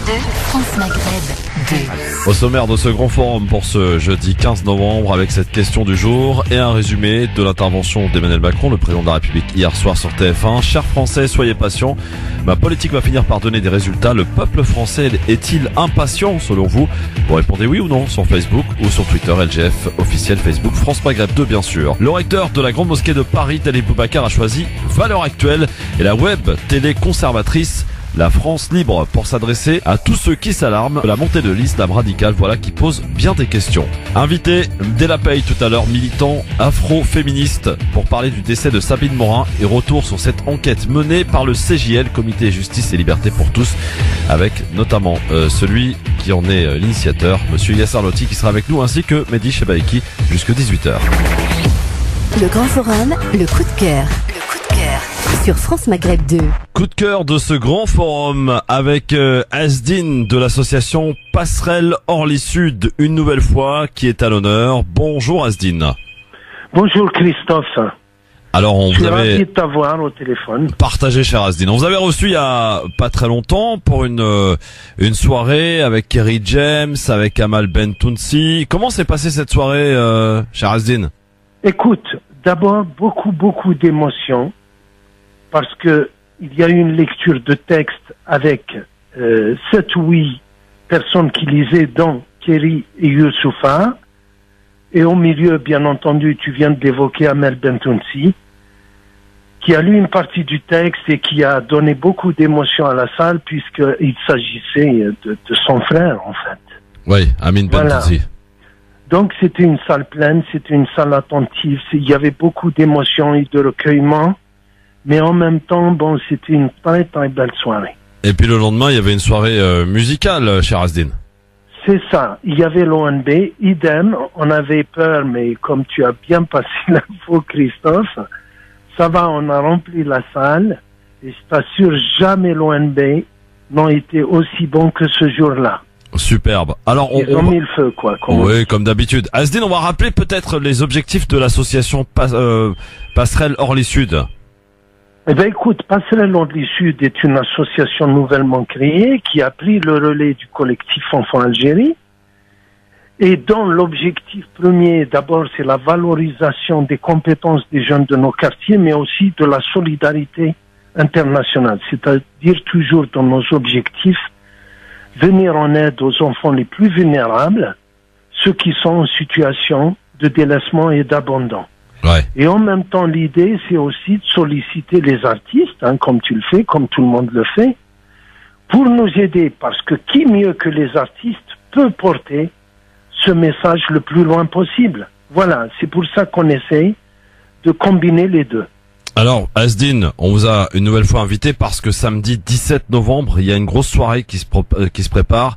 France Maghreb 2. Au sommaire de ce grand forum pour ce jeudi 15 novembre avec cette question du jour et un résumé de l'intervention d'Emmanuel Macron, le président de la République, hier soir sur TF1. Chers Français, soyez patients. Ma politique va finir par donner des résultats. Le peuple français est-il impatient selon vous? Vous répondez oui ou non sur Facebook ou sur Twitter, LGF officiel Facebook, France Maghreb 2 bien sûr. Le recteur de la grande mosquée de Paris, Talib Boubacar, a choisi Valeurs Actuelles et la web télé conservatrice La France Libre pour s'adresser à tous ceux qui s'alarment de la montée de l'islam radical, voilà qui pose bien des questions. Invité dès la paye tout à l'heure, militant afro-féministe, pour parler du décès de Sabine Morin et retour sur cette enquête menée par le CJL, Comité Justice et Liberté pour tous, avec notamment celui qui en est l'initiateur, Monsieur Yasser Loti, qui sera avec nous, ainsi que Mehdi Chebaïki jusqu'à 18h. Le grand forum, le coup de cœur. Sur France Maghreb 2. Coup de cœur de ce grand forum avec Asdine de l'association Passerelle Orly Sud, une nouvelle fois, qui est à l'honneur. Bonjour Asdine. Bonjour Christophe. Alors Je suis ravi de t'avoir au téléphone. Partagé, cher Asdine. On vous avait reçu il y a pas très longtemps pour une soirée avec Kerry James, avec Amal Bentounsi. Comment s'est passée cette soirée, cher Asdine? Écoute, d'abord beaucoup d'émotions. Parce que il y a eu une lecture de texte avec 7 ou 8 personnes qui lisaient, dont Kerry et Youssoufa. Et au milieu, bien entendu, tu viens d'évoquer Amal Bentounsi, qui a lu une partie du texte et qui a donné beaucoup d'émotion à la salle, puisqu'il s'agissait de son frère, en fait. Oui, Amin Bentounsi. Donc c'était une salle pleine, c'était une salle attentive, il y avait beaucoup d'émotions et de recueillement. Mais en même temps, bon, c'était une très belle soirée. Et puis le lendemain, il y avait une soirée musicale, cher Asdine. C'est ça. Il y avait l'ONB, idem. On avait peur, mais comme tu as bien passé l'info, Christophe, ça va, on a rempli la salle. Et je t'assure, jamais l'ONB n'ont été aussi bons que ce jour-là. Superbe. Alors ils ont mis le feu, quoi. Oui, comme d'habitude. Asdine, on va rappeler peut-être les objectifs de l'association Passerelle Orly Sud. Eh bien, écoute, Passerelle Orly Sud est une association nouvellement créée qui a pris le relais du collectif Enfants Algérie et dont l'objectif premier, d'abord, c'est la valorisation des compétences des jeunes de nos quartiers, mais aussi de la solidarité internationale. C'est-à-dire toujours dans nos objectifs, venir en aide aux enfants les plus vulnérables, ceux qui sont en situation de délaissement et d'abandon. Ouais. Et en même temps, l'idée, c'est aussi de solliciter les artistes, comme tu le fais, comme tout le monde le fait, pour nous aider, parce que qui mieux que les artistes peut porter ce message le plus loin possible. Voilà, c'est pour ça qu'on essaye de combiner les deux. Alors, Asdine, on vous a une nouvelle fois invité parce que samedi 17 novembre, il y a une grosse soirée qui se prépare.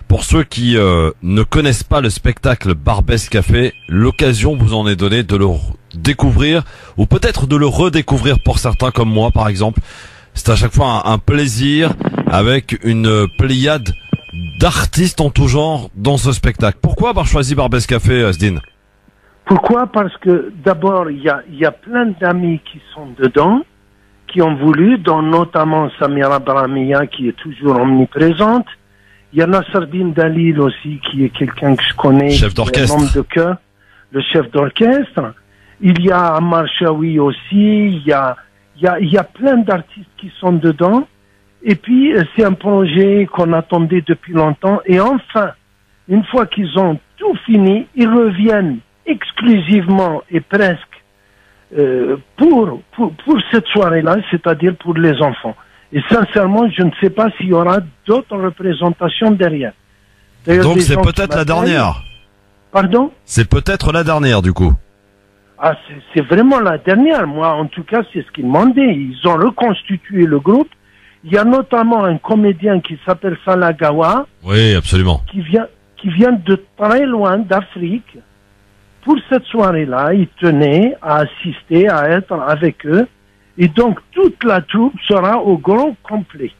Pour ceux qui ne connaissent pas le spectacle Barbès Café, l'occasion vous en est donnée de le découvrir, ou peut-être de le redécouvrir pour certains comme moi par exemple. C'est à chaque fois un plaisir avec une pléiade d'artistes en tout genre dans ce spectacle. Pourquoi avoir choisi Barbès Café, Asdine? Pourquoi? Parce que d'abord, il y a plein d'amis qui sont dedans, qui ont voulu, dont notamment Samira Brahmiya qui est toujours omniprésente. Il y a Nasserdine Dalil aussi, qui est quelqu'un que je connais, chef d'orchestre, un homme de cœur, le chef d'orchestre. Il y a Ammar Chaoui aussi, il y a plein d'artistes qui sont dedans. Et puis, c'est un projet qu'on attendait depuis longtemps. Et enfin, une fois qu'ils ont tout fini, ils reviennent exclusivement et presque pour cette soirée-là, c'est-à-dire pour les enfants. Et sincèrement, je ne sais pas s'il y aura d'autres représentations derrière. Donc c'est peut-être la dernière. Pardon? C'est peut-être la dernière du coup. Ah, c'est vraiment la dernière. Moi, en tout cas, c'est ce qu'ils demandaient. Ils ont reconstitué le groupe. Il y a notamment un comédien qui s'appelle Salah Gawa. Oui, absolument. Qui vient de très loin d'Afrique. Pour cette soirée-là, il tenait à assister, à être avec eux. Et donc, toute la troupe sera au grand complet.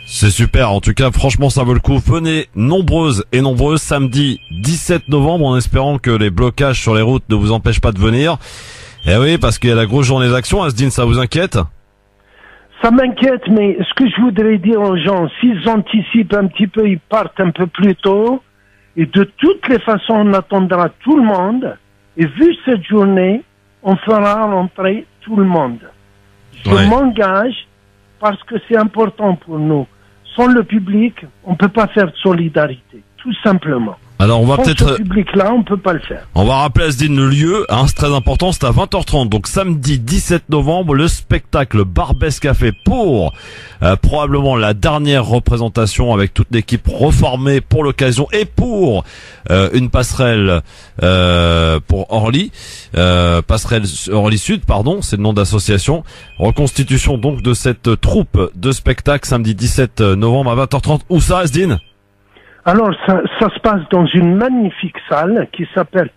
C'est super. En tout cas, franchement, ça vaut le coup. Venez nombreuses et nombreux samedi 17 novembre en espérant que les blocages sur les routes ne vous empêchent pas de venir. Eh oui, parce qu'il y a la grosse journée d'action. Asdine, ça vous inquiète? Ça m'inquiète, mais ce que je voudrais dire aux gens, s'ils anticipent un petit peu, ils partent un peu plus tôt. Et de toutes les façons, on attendra tout le monde. Et vu cette journée, on fera rentrer tout le monde. Je m'engage parce que c'est important pour nous. Sans le public, on peut pas faire de solidarité, tout simplement. Alors on va peut-être ce public-là, on peut pas le faire. On va rappeler à Asdine le lieu, hein, c'est très important, c'est à 20h30. Donc samedi 17 novembre, le spectacle Barbès Café pour probablement la dernière représentation avec toute l'équipe reformée pour l'occasion et pour une passerelle pour Orly, passerelle Orly Sud, pardon, c'est le nom d'association. Reconstitution donc de cette troupe de spectacle samedi 17 novembre à 20h30. Où ça, Asdine? Alors, ça se passe dans une magnifique salle qui s'appelle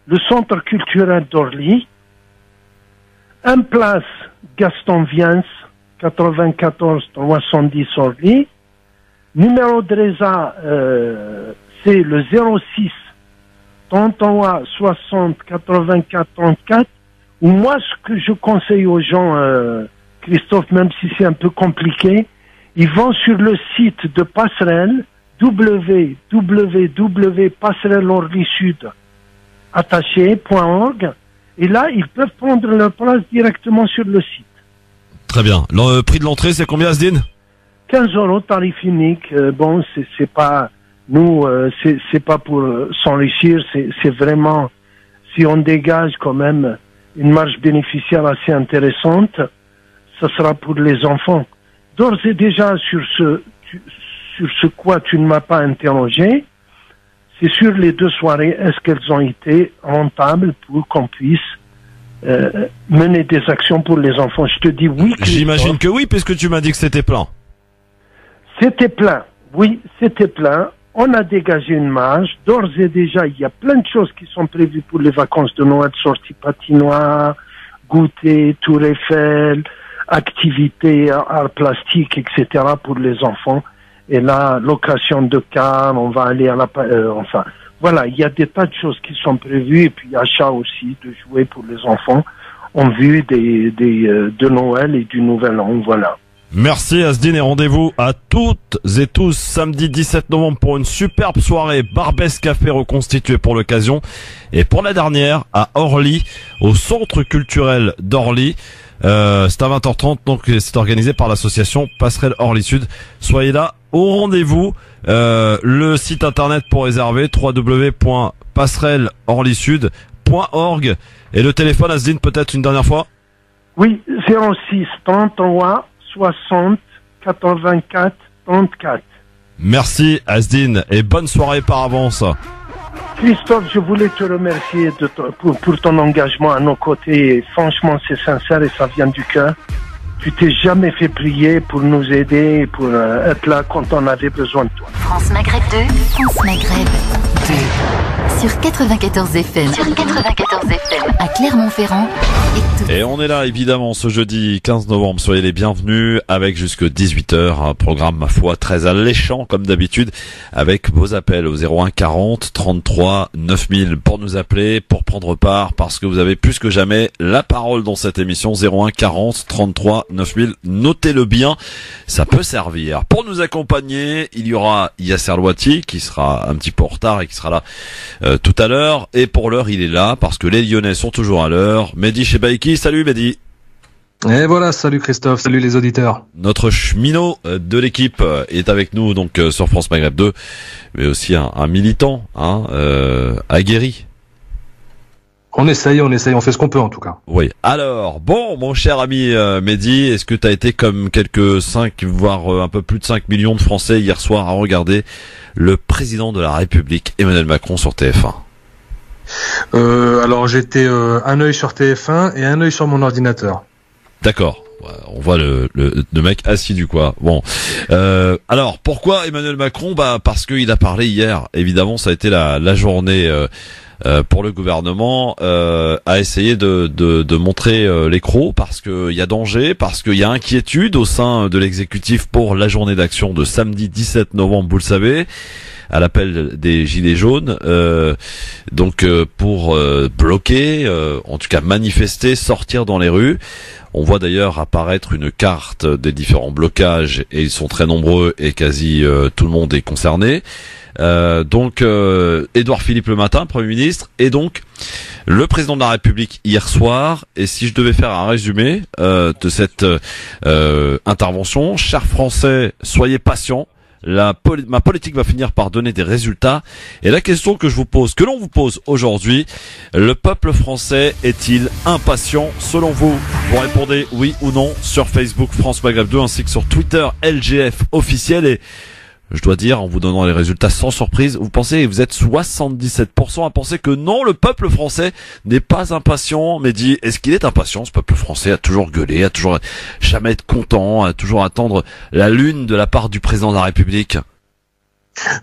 le Centre culturel d'Orly. Un place Gaston Viens, 94 310 Orly. Numéro de résa, c'est le 06 33 60 84 34. Ou moi, ce que je conseille aux gens, Christophe, même si c'est un peu compliqué, ils vont sur le site de Passerelle, www.passerelleorlysud.org, et là, ils peuvent prendre leur place directement sur le site. Très bien. Le prix de l'entrée, c'est combien, Asdine? 15 €, tarif unique. Bon, c'est pas, nous, c'est pas pour s'enrichir, c'est vraiment, si on dégage quand même une marge bénéficiaire assez intéressante, ça sera pour les enfants. D'ores et déjà, sur ce quoi tu ne m'as pas interrogé, c'est sur les 2 soirées, est-ce qu'elles ont été rentables pour qu'on puisse mener des actions pour les enfants? Je te dis oui. J'imagine que oui, puisque tu m'as dit que c'était plein. C'était plein, oui, c'était plein. On a dégagé une marge. D'ores et déjà, il y a plein de choses qui sont prévues pour les vacances de Noël, sorties patinoires, goûter, Tour Eiffel, activités, art plastique, etc. pour les enfants. Et là, location de car, on va aller à la... enfin, voilà, il y a des tas de choses qui sont prévues, et puis achat aussi de jouets pour les enfants en vue de Noël et du Nouvel An, voilà. Merci Asdine, et rendez-vous à toutes et tous samedi 17 novembre pour une superbe soirée Barbès Café reconstituée pour l'occasion, et pour la dernière à Orly, au Centre culturel d'Orly. C'est à 20h30, donc c'est organisé par l'association Passerelle Orly Sud. Soyez là au rendez-vous. Le site internet pour réserver, www.passerelleorlysud.org, et le téléphone, Asdine, peut-être une dernière fois? Oui, 06 33 60 84 34. Merci Asdine, et bonne soirée par avance. Christophe, je voulais te remercier pour ton engagement à nos côtés. Franchement, c'est sincère et ça vient du cœur. Tu t'es jamais fait prier pour nous aider et pour être là quand on avait besoin de toi. France Maghreb 2, France Maghreb 2. Sur 94 FM. À Clermont-Ferrand. Et on est là évidemment ce jeudi 15 novembre. Soyez les bienvenus avec jusque 18h. Un programme, ma foi, très alléchant comme d'habitude, avec vos appels au 01 40 33 9000 pour nous appeler, pour prendre part, parce que vous avez plus que jamais la parole dans cette émission. 01 40 33 9000. Notez-le bien, ça peut servir. Pour nous accompagner, il y aura Yasser Louati qui sera un petit peu en retard et qui sera là tout à l'heure, et pour l'heure il est là parce que les Lyonnais sont toujours à l'heure. Mehdi Chebaiki, salut Mehdi. Et voilà, salut Christophe, salut les auditeurs. Notre cheminot de l'équipe est avec nous donc sur France Maghreb 2, mais aussi un militant aguerri. On essaye, on fait ce qu'on peut en tout cas. Oui. Alors, bon, mon cher ami Mehdi, est-ce que tu as été comme quelques 5, voire un peu plus de 5 millions de Français hier soir à regarder le président de la République, Emmanuel Macron, sur TF1? Alors j'étais un œil sur TF1 et un œil sur mon ordinateur. D'accord. On voit le mec assidu quoi. Bon. Alors pourquoi Emmanuel Macron? Bah parce qu'il a parlé hier. Évidemment, ça a été la journée pour le gouvernement à essayer de montrer les crocs, parce que il y a danger, parce qu'il y a inquiétude au sein de l'exécutif pour la journée d'action de samedi 17 novembre, vous le savez, à l'appel des Gilets jaunes, donc pour bloquer, en tout cas manifester, sortir dans les rues. On voit d'ailleurs apparaître une carte des différents blocages et ils sont très nombreux et quasi tout le monde est concerné. Donc Édouard Philippe le matin, Premier ministre, et donc le président de la République hier soir. Et si je devais faire un résumé de cette intervention, chers Français, soyez patients. Ma politique va finir par donner des résultats. Et la question que que l'on vous pose aujourd'hui, le peuple français est-il impatient selon vous? Vous répondez oui ou non sur Facebook France Maghreb 2 ainsi que sur Twitter LGF officiel. Et je dois dire, en vous donnant les résultats sans surprise, vous êtes 77% à penser que non, le peuple français n'est pas impatient. Mais est-ce qu'il est impatient, ce peuple français, à toujours gueuler, à toujours jamais être content, à toujours attendre la lune de la part du président de la République?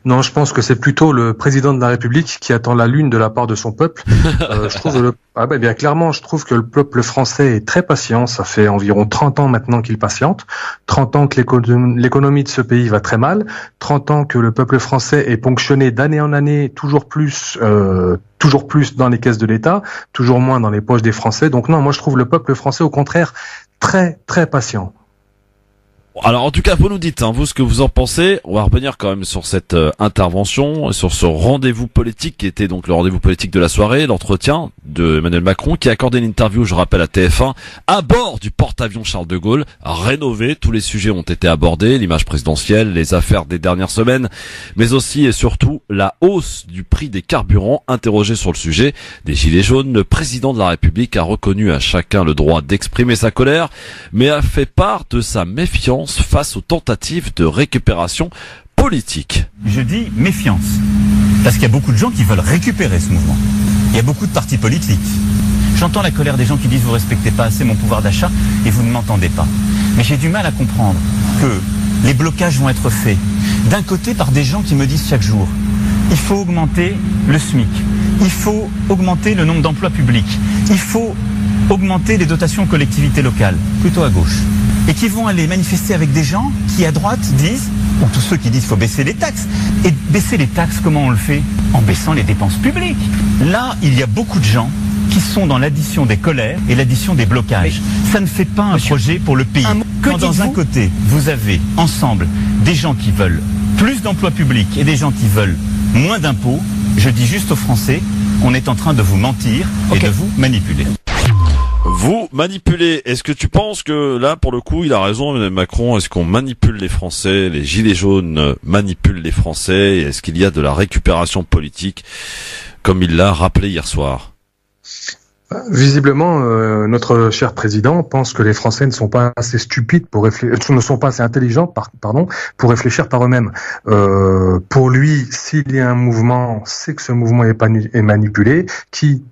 Non, je pense que c'est plutôt le président de la République qui attend la lune de la part de son peuple. Bien clairement, je trouve que le peuple français est très patient. Ça fait environ 30 ans maintenant qu'il patiente. 30 ans que l'économie de ce pays va très mal. 30 ans que le peuple français est ponctionné d'année en année, toujours plus dans les caisses de l'État, toujours moins dans les poches des Français. Donc non, moi je trouve le peuple français au contraire très très patient. Alors en tout cas, vous nous dites, vous ce que vous en pensez. On va revenir quand même sur cette intervention, sur ce rendez-vous politique qui était donc le rendez-vous politique de la soirée, l'entretien de Emmanuel Macron qui a accordé une interview, je rappelle, à TF1 à bord du porte-avions Charles de Gaulle, rénové. Tous les sujets ont été abordés, l'image présidentielle, les affaires des dernières semaines, mais aussi et surtout la hausse du prix des carburants. Interrogé sur le sujet des gilets jaunes, le président de la République a reconnu à chacun le droit d'exprimer sa colère, mais a fait part de sa méfiance face aux tentatives de récupération politique. Je dis méfiance, parce qu'il y a beaucoup de gens qui veulent récupérer ce mouvement. Il y a beaucoup de partis politiques. J'entends la colère des gens qui disent vous respectez pas assez mon pouvoir d'achat et vous ne m'entendez pas. Mais j'ai du mal à comprendre que les blocages vont être faits d'un côté par des gens qui me disent chaque jour il faut augmenter le SMIC, il faut augmenter le nombre d'emplois publics, il faut augmenter les dotations aux collectivités locales, plutôt à gauche. Et qui vont aller manifester avec des gens qui, à droite, disent, ou tous ceux qui disent qu'il faut baisser les taxes. Et baisser les taxes, comment on le fait? En baissant les dépenses publiques. Là, il y a beaucoup de gens qui sont dans l'addition des colères et l'addition des blocages. Ça ne fait pas un projet pour le pays. Quand dans un côté, vous avez ensemble des gens qui veulent plus d'emplois publics et des gens qui veulent moins d'impôts, je dis juste aux Français, on est en train de vous mentir et de vous manipuler. Vous manipulez. Est-ce que tu penses que là, pour le coup, il a raison, Emmanuel Macron? Est-ce qu'on manipule les Français? Les gilets jaunes manipulent les Français? Est-ce qu'il y a de la récupération politique, comme il l'a rappelé hier soir? Visiblement, notre cher président pense que les Français ne sont pas assez stupides ne sont pas assez intelligents, pour réfléchir par eux-mêmes. Pour lui, s'il y a un mouvement, c'est que ce mouvement est manipulé, qui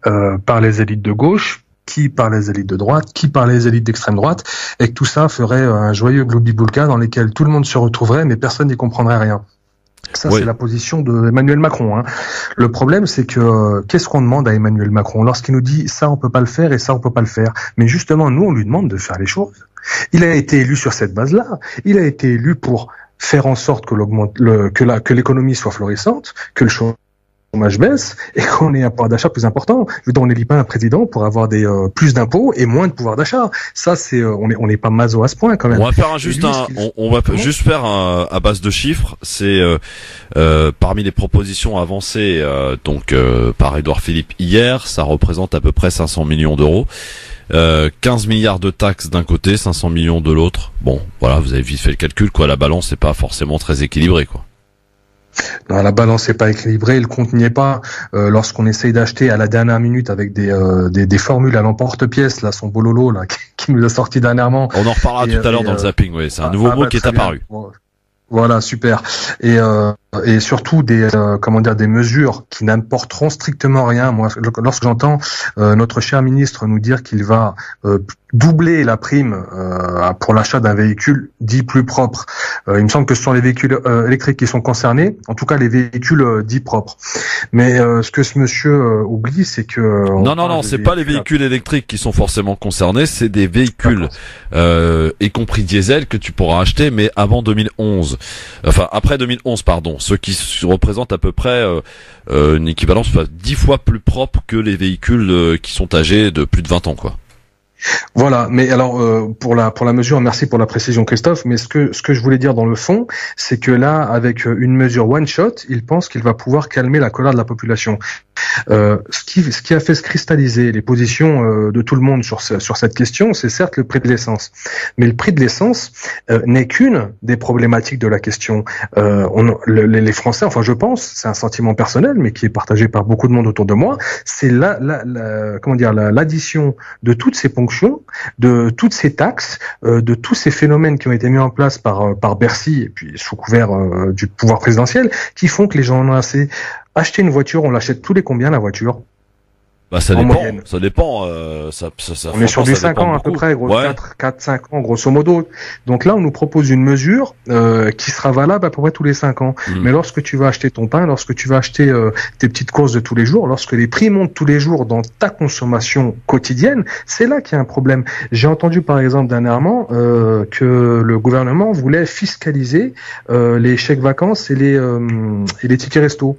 par les élites de gauche, qui par les élites de droite, qui par les élites d'extrême droite, et que tout ça ferait un joyeux globi-boulga dans lequel tout le monde se retrouverait, mais personne n'y comprendrait rien. Ça, oui. C'est la position de Emmanuel Macron. Le problème, c'est que qu'est-ce qu'on demande à Emmanuel Macron lorsqu'il nous dit ça on peut pas le faire et ça on peut pas le faire? Mais justement, nous on lui demande de faire les choses. Il a été élu sur cette base-là. Il a été élu pour faire en sorte que l'économie soit florissante, que le chômage baisse et qu'on ait un pouvoir d'achat plus important. On n'élit pas un président pour avoir plus d'impôts et moins de pouvoir d'achat. Ça, c'est on n'est pas maso à ce point quand même. On va faire juste faire à base de chiffres. C'est parmi les propositions avancées par Édouard Philippe hier, ça représente à peu près 500 millions d'euros. 15 milliards de taxes d'un côté, 500 millions de l'autre. Bon, voilà, vous avez vite fait le calcul, quoi. La balance n'est pas forcément très équilibrée, quoi. Non, la balance n'est pas équilibrée, le compte n'y est pas. Lorsqu'on essaye d'acheter à la dernière minute avec des formules à l'emporte-pièce, là, son bololo là qui nous a sorti dernièrement. On en reparlera tout à l'heure dans le zapping, oui. C'est un nouveau mot qui est apparu. Bon, voilà, super. Et surtout des mesures qui n'apporteront strictement rien. Moi, lorsque j'entends notre cher ministre nous dire qu'il va doubler la prime pour l'achat d'un véhicule dit plus propre, il me semble que ce sont les véhicules électriques qui sont concernés, en tout cas les véhicules dits propres. Mais ce que ce monsieur oublie, c'est que non, c'est pas les véhicules électriques qui sont forcément concernés, c'est des véhicules y compris diesel que tu pourras acheter, mais avant 2011, enfin après 2011, pardon. Ce qui représente à peu près une équivalence 10 fois plus propre que les véhicules qui sont âgés de plus de 20 ans, quoi. Voilà, mais alors pour la mesure, merci pour la précision Christophe, mais ce que je voulais dire dans le fond, c'est que là, avec une mesure one shot, il pense qu'il va pouvoir calmer la colère de la population. Ce qui a fait se cristalliser les positions de tout le monde sur cette question, c'est certes le prix de l'essence, mais le prix de l'essence n'est qu'une des problématiques de la question. Les Français, enfin je pense, c'est un sentiment personnel, mais qui est partagé par beaucoup de monde autour de moi, c'est l'addition de toutes ces ponctions, de toutes ces taxes, de tous ces phénomènes qui ont été mis en place par Bercy et puis sous couvert du pouvoir présidentiel, qui font que les gens en ont assez. Acheter une voiture, on l'achète tous les combien la voiture? Bah ça dépend, on est sur du 5 ans à peu près, gros, 4-5 ans grosso modo. Donc là on nous propose une mesure qui sera valable à peu près tous les 5 ans. Mais lorsque tu vas acheter ton pain, lorsque tu vas acheter tes petites courses de tous les jours, lorsque les prix montent tous les jours dans ta consommation quotidienne, c'est là qu'il y a un problème. J'ai entendu par exemple dernièrement que le gouvernement voulait fiscaliser les chèques vacances et les tickets resto.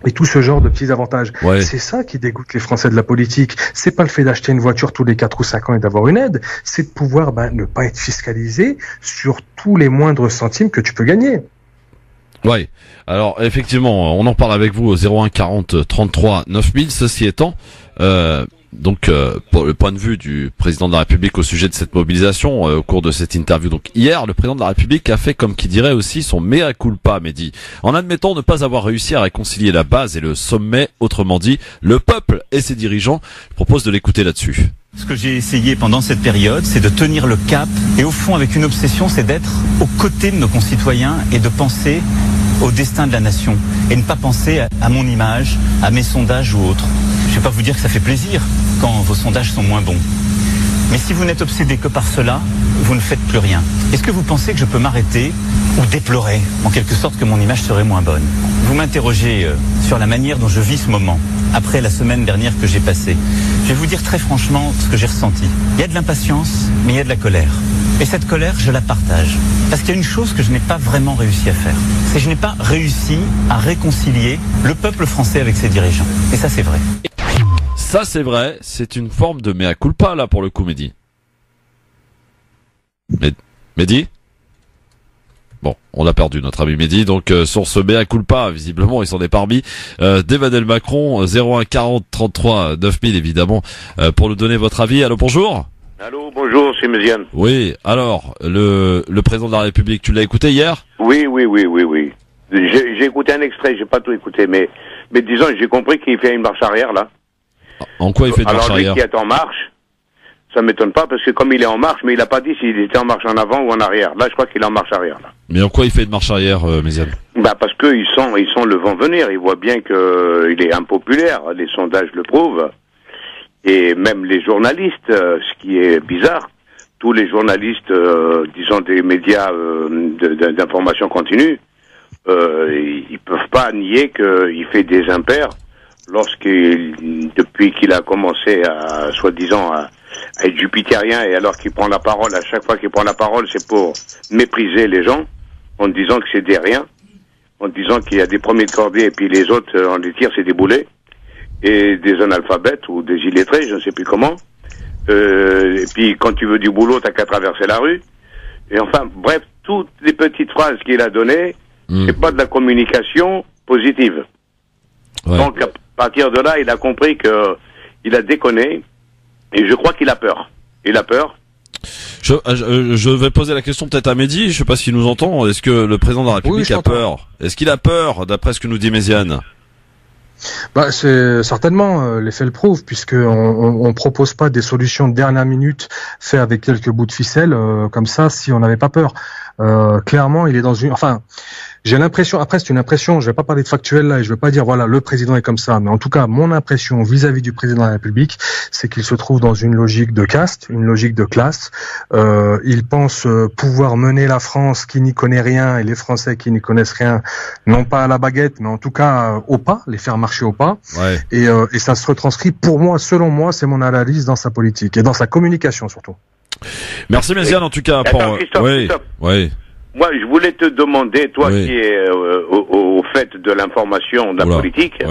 Et tout ce genre de petits avantages. Ouais. C'est ça qui dégoûte les Français de la politique. C'est pas le fait d'acheter une voiture tous les 4 ou 5 ans et d'avoir une aide. C'est de pouvoir ne pas être fiscalisé sur tous les moindres centimes que tu peux gagner. Ouais. Alors, effectivement, on en parle avec vous au 01 40 33 9000. Ceci étant, donc, pour le point de vue du président de la République au sujet de cette mobilisation, au cours de cette interview, donc hier, le président de la République a fait, comme qui dirait aussi, son mea culpa, Mehdi, en admettant ne pas avoir réussi à réconcilier la base et le sommet, autrement dit, le peuple et ses dirigeants. Je propose de l'écouter là-dessus. Ce que j'ai essayé pendant cette période, c'est de tenir le cap, et au fond, avec une obsession, c'est d'être aux côtés de nos concitoyens et de penser au destin de la nation, et ne pas penser à mon image, à mes sondages ou autres. Je ne vais pas vous dire que ça fait plaisir quand vos sondages sont moins bons. Mais si vous n'êtes obsédé que par cela, vous ne faites plus rien. Est-ce que vous pensez que je peux m'arrêter ou déplorer, en quelque sorte, que mon image serait moins bonne? Vous m'interrogez sur la manière dont je vis ce moment, après la semaine dernière que j'ai passée. Je vais vous dire très franchement ce que j'ai ressenti. Il y a de l'impatience, mais il y a de la colère. Et cette colère, je la partage. Parce qu'il y a une chose que je n'ai pas vraiment réussi à faire. C'est que je n'ai pas réussi à réconcilier le peuple français avec ses dirigeants. Et ça, c'est vrai. Ça, c'est vrai. C'est une forme de mea culpa, là, pour le coup, Mehdi. Mehdi ? Bon, on a perdu notre ami Mehdi, donc sur ce mea culpa, visiblement, il s'en est parmi d'Emmanuel Macron, 01 40 33 9000, évidemment, pour nous donner votre avis. Allô, bonjour. Allô, bonjour, c'est Méziane. Oui, alors, le président de la République, tu l'as écouté hier ? Oui. J'ai écouté un extrait, j'ai pas tout écouté, mais disons, j'ai compris qu'il fait une marche arrière, là. En quoi il fait une marche arrière ? Alors, lui qui est en marche, ça m'étonne pas, parce que comme il est en marche, mais il a pas dit s'il était en marche en avant ou en arrière. Là, je crois qu'il est en marche arrière, là. Mais en quoi il fait une marche arrière, Méziane ? Parce que ils sont le vent venir, ils voient bien que il est impopulaire, les sondages le prouvent. Et même les journalistes, ce qui est bizarre, tous les journalistes, disons des médias d'information continue, ils peuvent pas nier qu'il fait des impairs depuis qu'il a commencé à, soi-disant, à être jupitérien, et alors qu'il prend la parole, à chaque fois qu'il prend la parole, c'est pour mépriser les gens, en disant que c'est des riens, en disant qu'il y a des premiers de cordée et puis les autres, on les tire, c'est des boulets. Et des analphabètes ou des illettrés, je ne sais plus comment. Et puis quand tu veux du boulot, t'as qu'à traverser la rue. Et enfin, bref, toutes les petites phrases qu'il a données, c'est pas de la communication positive. Ouais. Donc à partir de là, il a compris que il a déconné, et je crois qu'il a peur. Il a peur. Je vais poser la question peut-être à Mehdi, je sais pas s'il nous entend. Est-ce que le président de la République a peur ? Est-ce qu'il a peur, d'après ce que nous dit Méziane ? C'est certainement l'effet le prouve, puisque on propose pas des solutions de dernière minute faites avec quelques bouts de ficelle comme ça si on n'avait pas peur. Clairement, il est dans une. Enfin, j'ai l'impression. Après, c'est une impression. Je vais pas parler de factuel là, et je vais pas dire voilà le président est comme ça. Mais en tout cas, mon impression vis-à-vis du président de la République, c'est qu'il se trouve dans une logique de caste, une logique de classe. Il pense pouvoir mener la France qui n'y connaît rien et les Français qui n'y connaissent rien, non pas à la baguette, mais en tout cas au pas, les faire marcher au pas. Ouais. Et ça se retranscrit pour moi, selon moi, c'est mon analyse dans sa politique et dans sa communication surtout. Merci Méziane en tout cas. Christophe. Oui. Moi, je voulais te demander, toi qui es au fait de l'information, de la politique,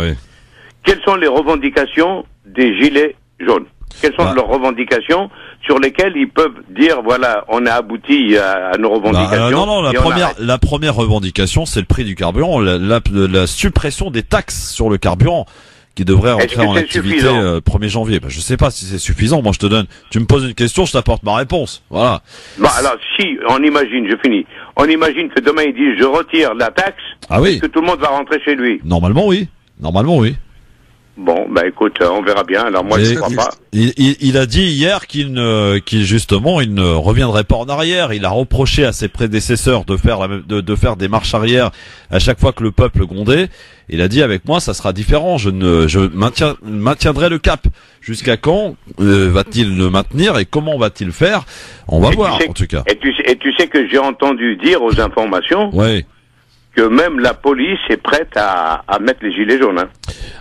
quelles sont les revendications des gilets jaunes ? Quelles sont leurs revendications sur lesquelles ils peuvent dire, voilà, on a abouti à nos revendications. Non, la première revendication, c'est le prix du carburant, la suppression des taxes sur le carburant, qui devrait rentrer en activité 1er janvier. Je sais pas si c'est suffisant. Moi, tu me poses une question, je t'apporte ma réponse. Voilà. Alors, si on imagine, je finis. On imagine que demain ils disent, je retire la taxe. Ah oui. Que tout le monde va rentrer chez lui. Normalement, oui. Bon, écoute, on verra bien. Alors moi, je ne crois pas. Il a dit hier qu'il ne reviendrait pas en arrière. Il a reproché à ses prédécesseurs de faire des marches arrière à chaque fois que le peuple grondait. Il a dit, avec moi, ça sera différent. Je maintiendrai le cap. Jusqu'à quand va-t-il le maintenir et comment va-t-il faire? On va voir, en tout cas. Et tu sais que j'ai entendu dire aux informations. Ouais. Que même la police est prête à mettre les gilets jaunes. Hein.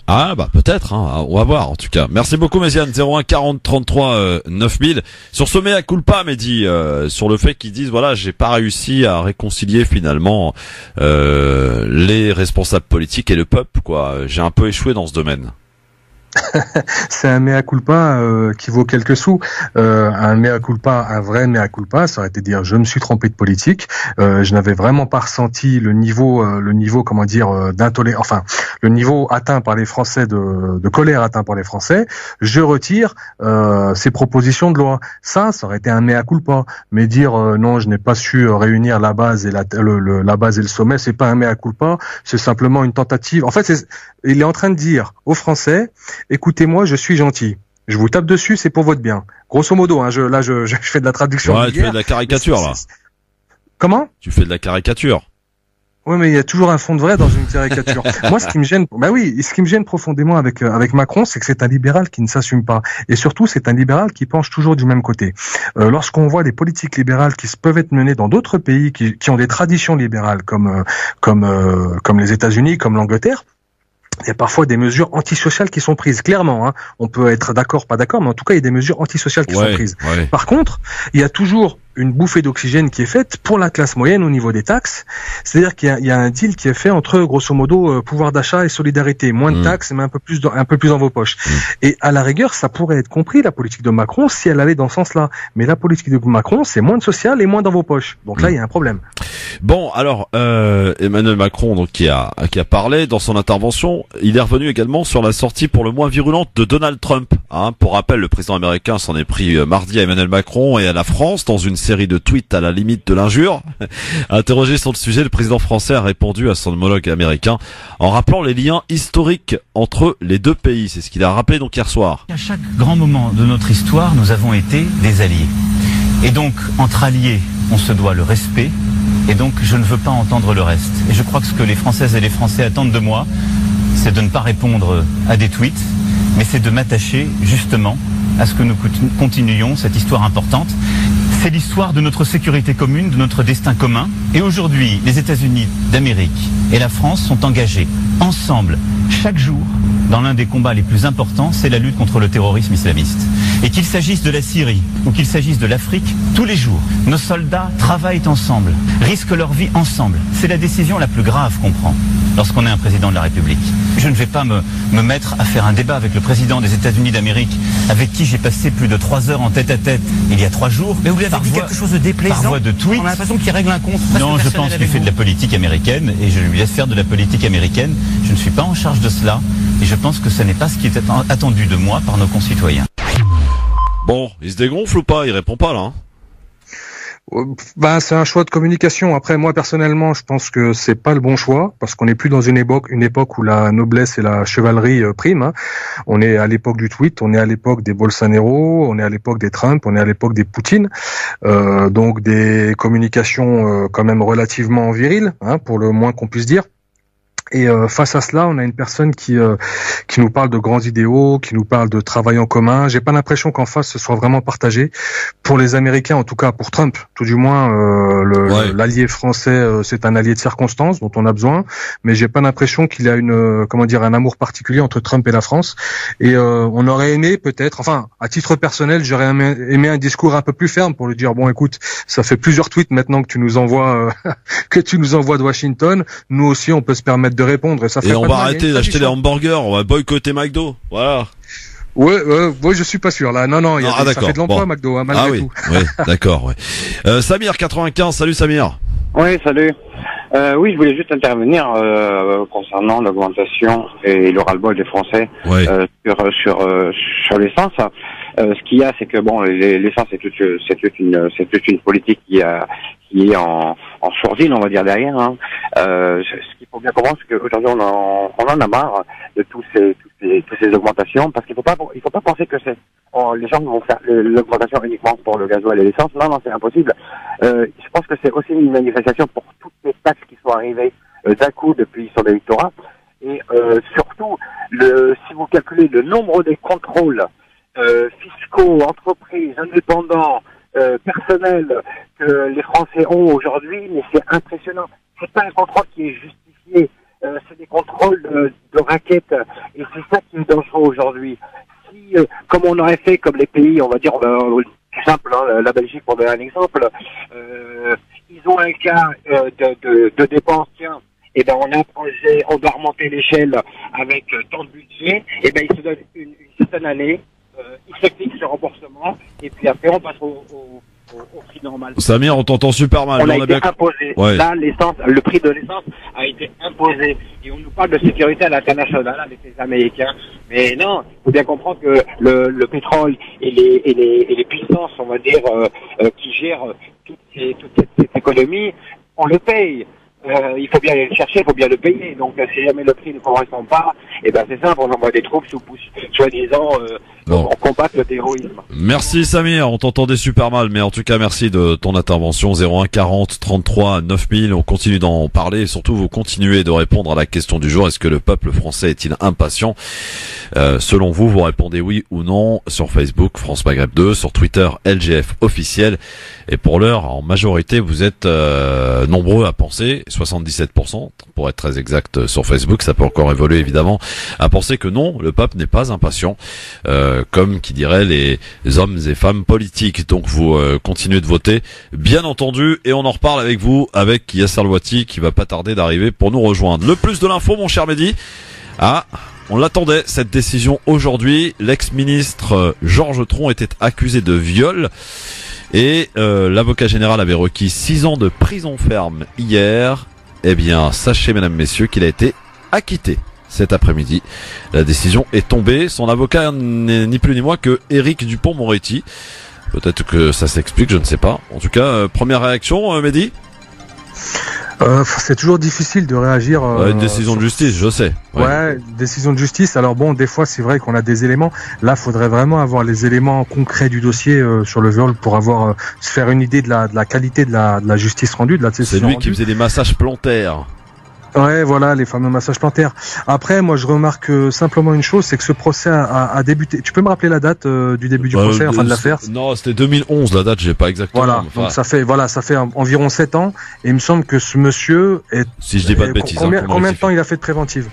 Ah peut-être, hein. On va voir en tout cas. Merci beaucoup Méziane, 01 40 33 9000. Sur ce mea culpa, Mehdi, sur le fait qu'ils disent voilà, j'ai pas réussi à réconcilier finalement les responsables politiques et le peuple, quoi. J'ai un peu échoué dans ce domaine. C'est un mea culpa qui vaut quelques sous. Un mea culpa, un vrai mea culpa, ça aurait été dire je me suis trompé de politique. Je n'avais vraiment pas ressenti le niveau comment dire le niveau atteint par les Français de colère atteint par les Français. Je retire ces propositions de loi. Ça aurait été un mea culpa. Mais dire non, je n'ai pas su réunir la base et la base et le sommet, c'est pas un mea culpa. C'est simplement une tentative. En fait, il est en train de dire aux Français, écoutez-moi, je suis gentil. Je vous tape dessus, c'est pour votre bien. Grosso modo, hein, je fais de la traduction. Ouais, tu fais de la caricature, là. Comment? Tu fais de la caricature. Oui, mais il y a toujours un fond de vrai dans une caricature. Moi, ce qui me gêne profondément avec Macron, c'est que c'est un libéral qui ne s'assume pas. Et surtout, c'est un libéral qui penche toujours du même côté. Lorsqu'on voit des politiques libérales qui peuvent être menées dans d'autres pays qui ont des traditions libérales comme les États-Unis, comme l'Angleterre, il y a parfois des mesures antisociales qui sont prises, clairement. Hein. On peut être d'accord, pas d'accord, mais en tout cas, il y a des mesures antisociales qui sont prises. Ouais. Par contre, il y a toujours une bouffée d'oxygène qui est faite pour la classe moyenne au niveau des taxes. C'est-à-dire qu'il y a un deal qui est fait entre, grosso modo, pouvoir d'achat et solidarité. Moins de taxes, mais un peu plus dans vos poches. Et à la rigueur, ça pourrait être compris, la politique de Macron, si elle allait dans ce sens-là. Mais la politique de Macron, c'est moins de social et moins dans vos poches. Donc là, il y a un problème. Bon, alors, Emmanuel Macron, donc, qui a parlé dans son intervention, il est revenu également sur la sortie pour le moins virulente de Donald Trump. Hein. Pour rappel, le président américain s'en est pris mardi à Emmanuel Macron et à la France dans une série de tweets à la limite de l'injure. Interrogé sur le sujet, le président français a répondu à son homologue américain en rappelant les liens historiques entre les deux pays. C'est ce qu'il a rappelé donc hier soir. À chaque grand moment de notre histoire, nous avons été des alliés. Et donc, entre alliés, on se doit le respect. Et donc, je ne veux pas entendre le reste. Et je crois que ce que les Françaises et les Français attendent de moi, c'est de ne pas répondre à des tweets, mais c'est de m'attacher justement à ce que nous continuions cette histoire importante. C'est l'histoire de notre sécurité commune, de notre destin commun. Et aujourd'hui, les États-Unis d'Amérique et la France sont engagés ensemble, chaque jour, dans l'un des combats les plus importants, c'est la lutte contre le terrorisme islamiste. Et qu'il s'agisse de la Syrie ou qu'il s'agisse de l'Afrique, tous les jours, nos soldats travaillent ensemble, risquent leur vie ensemble. C'est la décision la plus grave qu'on prend lorsqu'on est un président de la République. Je ne vais pas me mettre à faire un débat avec le président des États-Unis d'Amérique, avec qui j'ai passé plus de 3 heures en tête-à-tête il y a 3 jours. Mais vous lui avez dit quelque chose de déplaisant. Par voie de tweet. On a l'impression qu'il règle un compte. Non, je pense qu'il fait de la politique américaine et je lui laisse faire de la politique américaine. Je ne suis pas en charge de cela et je pense que ce n'est pas ce qui est attendu de moi par nos concitoyens. Bon, il se dégonfle ou pas? Il répond pas là. Hein. C'est un choix de communication. Après, moi personnellement, je pense que c'est pas le bon choix parce qu'on n'est plus dans une époque où la noblesse et la chevalerie priment. Hein. On est à l'époque du tweet, on est à l'époque des Bolsonaro, on est à l'époque des Trump, on est à l'époque des Poutine. Donc des communications quand même relativement viriles, hein, pour le moins qu'on puisse dire. Et face à cela, on a une personne qui nous parle de grands idéaux, qui nous parle de travail en commun. J'ai pas l'impression qu'en face ce soit vraiment partagé. Pour les Américains, en tout cas pour Trump, tout du moins, l'allié français, c'est un allié de circonstance dont on a besoin. Mais j'ai pas l'impression qu'il y a un amour particulier entre Trump et la France. Et on aurait aimé peut-être, enfin, à titre personnel, j'aurais aimé un discours un peu plus ferme pour lui dire bon, écoute, ça fait plusieurs tweets maintenant que tu nous envoies de Washington. Nous aussi, on peut se permettre de répondre. Et, ça fait on va arrêter d'acheter des hamburgers, on va boycotter McDo. Voilà. Ouais, je suis pas sûr là. Non, ça fait de l'emploi, McDo, hein, malgré tout. Oui, d'accord, ouais. Samir 95, salut Samir. Oui, salut. Oui, je voulais juste intervenir concernant l'augmentation et le ras-le-bol des Français sur l'essence. Ce qu'il y a, c'est que bon, l'essence c'est toute une politique qui est en sourdine, on va dire derrière. Hein. Ce qu'il faut bien comprendre, c'est qu'aujourd'hui on en a marre de toutes ces augmentations, parce qu'il faut pas penser que les gens vont faire l'augmentation uniquement pour le gasoil et l'essence. Non, c'est impossible. Je pense que c'est aussi une manifestation pour toutes les taxes qui sont arrivées d'un coup depuis son électorat. Et surtout, si vous calculez le nombre des contrôles fiscaux, entreprises, indépendants, personnels que les Français ont aujourd'hui, mais c'est impressionnant. C'est pas un contrôle qui est justifié, c'est des contrôles de raquettes, et c'est ça qui est dangereux aujourd'hui. Si, comme on aurait fait comme les pays, on va dire, plus simple, hein, la Belgique pour donner un exemple, ils ont un cas de dépenses, tiens, et ben on a un projet, on doit remonter l'échelle avec tant de budget, et ben ils se donnent une certaine année, ils se fixent le remboursement, et puis après on passe au prix normal. Samir, on t'entend super mal. On a été imposé. Ouais. Là, le prix de l'essence a été imposé. Et on nous parle de sécurité à l'international avec les Américains. Mais non, il faut bien comprendre que le pétrole et les puissances, on va dire, qui gèrent toute cette économie, on le paye. Il faut bien aller le chercher, il faut bien le payer. Donc, si jamais le prix ne correspond pas, et ben c'est simple, on envoie des troupes soi-disant on combat le terrorisme. Merci Samir, on t'entendait super mal, mais en tout cas merci de ton intervention. 01 40 33 9000, on continue d'en parler et surtout vous continuez de répondre à la question du jour. Est-ce que le peuple français est-il impatient? Selon vous, vous répondez oui ou non sur Facebook France Maghreb 2, sur Twitter LGF officiel. Et pour l'heure, en majorité, vous êtes nombreux à penser, 77% pour être très exact sur Facebook, ça peut encore évoluer évidemment, à penser que non, le peuple n'est pas impatient, comme qui diraient les hommes et femmes politiques. Donc vous continuez de voter, bien entendu, et on en reparle avec vous, avec Yasser Louati qui va pas tarder d'arriver pour nous rejoindre. Le plus de l'info, mon cher Mehdi. On l'attendait, cette décision aujourd'hui. L'ex-ministre Georges Tron était accusé de viol. Et l'avocat général avait requis 6 ans de prison ferme hier. Eh bien, sachez, mesdames, messieurs, qu'il a été acquitté cet après-midi. La décision est tombée. Son avocat n'est ni plus ni moins que Éric Dupond-Moretti. Peut-être que ça s'explique, je ne sais pas. En tout cas, première réaction, Mehdi ? C'est toujours difficile de réagir. Une décision de justice, je sais. Ouais, décision de justice. Alors bon, des fois, c'est vrai qu'on a des éléments. Là, faudrait vraiment avoir les éléments concrets du dossier sur le viol pour avoir se faire une idée de la qualité de la justice rendue, de la décision. C'est lui qui faisait des massages plantaires. Ouais, voilà, les fameux massages plantaires. Après, moi, je remarque simplement une chose, c'est que ce procès a débuté. Tu peux me rappeler la date du début du procès, enfin de l'affaire? Non, c'était 2011, la date, j'ai pas exactement. Voilà, donc ça fait environ 7 ans, et il me semble que ce monsieur est... Si je dis pas de bêtises. Combien de temps il a fait de préventive?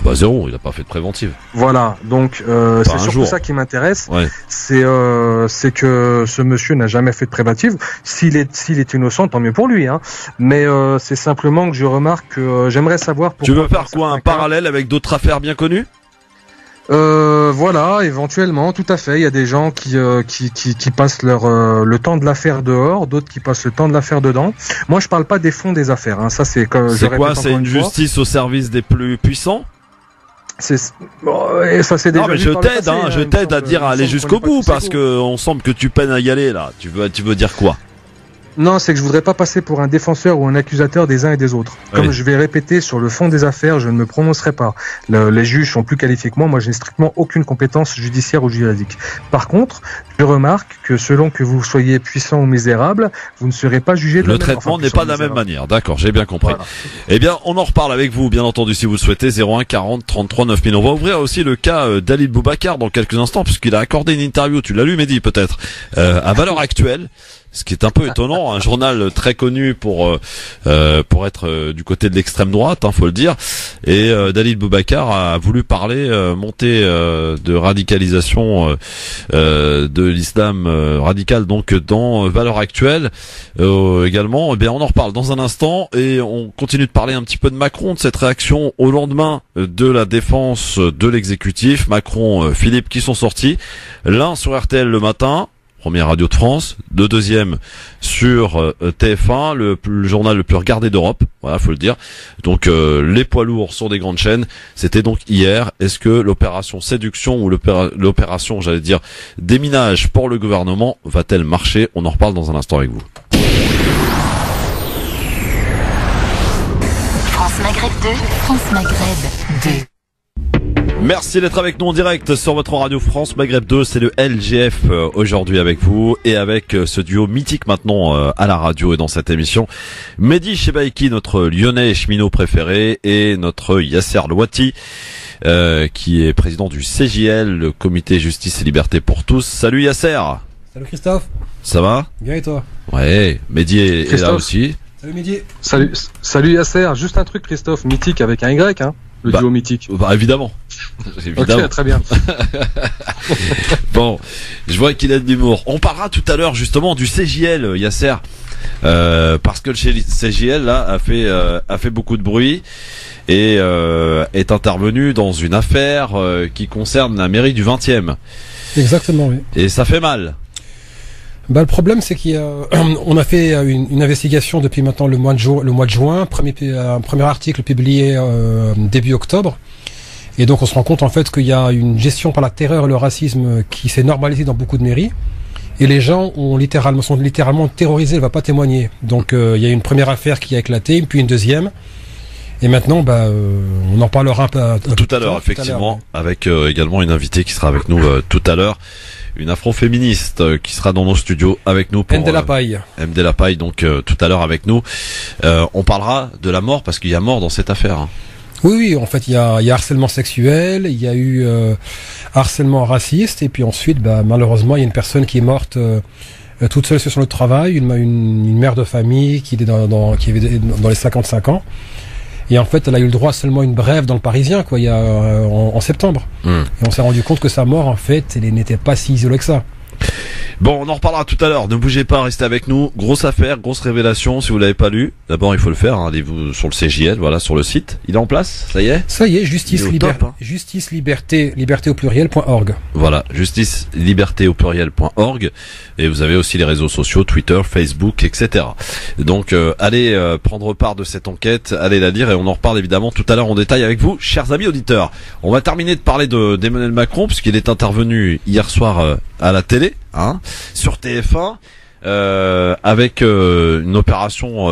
Bah 0, il a pas fait de préventive. Voilà, donc c'est surtout ça qui m'intéresse. Ouais. C'est que ce monsieur n'a jamais fait de préventive. S'il est innocent, tant mieux pour lui. Hein. Mais c'est simplement que je remarque que j'aimerais savoir pourquoi. Tu veux faire quoi, un parallèle avec d'autres affaires bien connues? Voilà, éventuellement, tout à fait. Il y a des gens qui passent le temps de l'affaire dehors, d'autres qui passent le temps de l'affaire dedans. Moi, je parle pas des fonds des affaires. Hein. Ça, c'est comme. C'est quoi? C'est une justice au service des plus puissants? Ça c'est déjà. Non mais je t'aide à dire à aller jusqu'au bout parce que on semble que tu peines à y aller là. Tu veux dire quoi? Non, c'est que je voudrais pas passer pour un défenseur ou un accusateur des uns et des autres. Comme je vais répéter sur le fond des affaires, je ne me prononcerai pas. Les juges sont plus qualifiés que moi. Moi, je n'ai strictement aucune compétence judiciaire ou juridique. Par contre, je remarque que selon que vous soyez puissant ou misérable, vous ne serez pas jugé de le traitement n'est pas de la même manière. D'accord, j'ai bien compris. Voilà. Eh bien, on en reparle avec vous, bien entendu, si vous le souhaitez. 01 40 33 9000. On va ouvrir aussi le cas d'Ali Boubacar dans quelques instants, puisqu'il a accordé une interview. Tu l'as lu, Mehdi, peut-être, à Valeurs Actuelles. Ce qui est un peu étonnant, un journal très connu pour être du côté de l'extrême droite, faut le dire. Et Dalil Boubacar a voulu parler montée de radicalisation de l'islam radical, donc dans Valeurs Actuelles également. Eh bien, on en reparle dans un instant et on continue de parler un petit peu de Macron, de cette réaction au lendemain de la défense de l'exécutif. Macron, Philippe qui sont sortis, l'un sur RTL le matin, première radio de France, le deuxième sur TF1, le journal le plus regardé d'Europe, voilà, faut le dire. Donc les poids lourds sur des grandes chaînes, c'était donc hier. Est-ce que l'opération séduction ou l'opération, j'allais dire, déminage pour le gouvernement va-t-elle marcher? On en reparle dans un instant avec vous. France Maghreb 2, France Maghreb 2. Merci d'être avec nous en direct sur votre radio France Maghreb 2, c'est le LGF aujourd'hui avec vous et avec ce duo mythique maintenant à la radio et dans cette émission. Mehdi Chebaïki, notre lyonnais cheminot préféré, et notre Yasser Louati qui est président du CJL, le comité Justice et Liberté pour tous. Salut Yasser. Salut Christophe. Ça va? Bien et toi? Ouais, Mehdi est là aussi. Salut Mehdi. Salut Yasser, juste un truc Christophe, mythique avec un Y, le duo mythique. Bah évidemment. Ok, très bien. Bon, je vois qu'il a de l'humour. On parlera tout à l'heure justement du CJL, Yasser, parce que le CJL là a fait beaucoup de bruit et est intervenu dans une affaire qui concerne la mairie du 20e. Exactement, oui. Et ça fait mal. Bah, le problème, c'est on a fait une investigation depuis maintenant le mois de juin, premier article publié début octobre. Et donc on se rend compte en fait qu'il y a une gestion par la terreur et le racisme qui s'est normalisée dans beaucoup de mairies. Et les gens sont littéralement terrorisés, elle va pas témoigner. Donc il y a une première affaire qui a éclaté, puis une deuxième. Et maintenant, on en parlera un peu tout à l'heure, effectivement, avec également une invitée qui sera avec nous tout à l'heure. Une afroféministe qui sera dans nos studios avec nous pour MD La Paille. MD La Paille, donc tout à l'heure avec nous. On parlera de la mort parce qu'il y a mort dans cette affaire. Oui, en fait, il y a harcèlement sexuel, il y a eu harcèlement raciste, et puis ensuite, malheureusement, il y a une personne qui est morte toute seule sur le travail, une mère de famille qui avait dans les 55 ans. Et en fait, elle a eu le droit seulement à une brève dans le Parisien, quoi, en septembre. Et on s'est rendu compte que sa mort, en fait, elle n'était pas si isolée que ça. Bon, on en reparlera tout à l'heure. Ne bougez pas, restez avec nous. Grosse affaire, grosse révélation. Si vous l'avez pas lu, d'abord il faut le faire. Allez-vous sur le CJL, voilà, sur le site. Il est en place, ça y est. Ça y est, justice liberté au pluriel.org. Voilà, justice liberté au pluriel.org. Et vous avez aussi les réseaux sociaux, Twitter, Facebook, etc. Donc allez prendre part de cette enquête, allez la lire et on en reparle évidemment tout à l'heure en détail avec vous, chers amis auditeurs. On va terminer de parler d'Emmanuel Macron puisqu'il est intervenu hier soir à la télé, sur TF1, avec une opération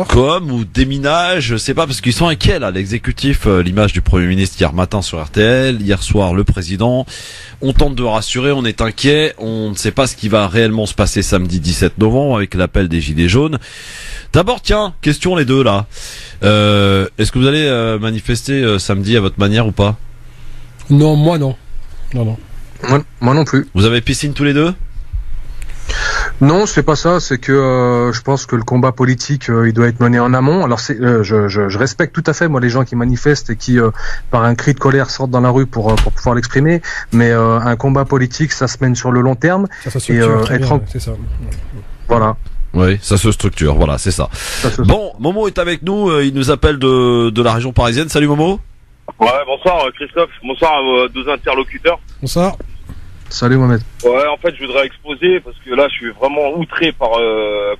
com ou déminage, je sais pas, parce qu'ils sont inquiets là, l'exécutif, l'image du Premier ministre hier matin sur RTL, hier soir le président. On tente de rassurer, on est inquiet, on ne sait pas ce qui va réellement se passer samedi 17 novembre avec l'appel des Gilets jaunes. D'abord, tiens, question les deux là. Est-ce que vous allez manifester samedi à votre manière ou pas? Non, moi non. Non. Moi non plus. Vous avez piscine tous les deux? Non, c'est pas ça. C'est que je pense que le combat politique, il doit être mené en amont. Alors, je respecte tout à fait moi les gens qui manifestent et qui, par un cri de colère, sortent dans la rue pour pouvoir l'exprimer. Mais un combat politique, ça se mène sur le long terme. Ça se structure très bien, c'est ça. Voilà. Oui, ça se structure. Voilà, c'est ça. Bon, Momo est avec nous. Il nous appelle de la région parisienne. Salut Momo. Ouais, bonsoir Christophe. Bonsoir à vos deux interlocuteurs. Bonsoir. Salut Mohamed. Ouais, en fait, je voudrais exposer parce que là, je suis vraiment outré par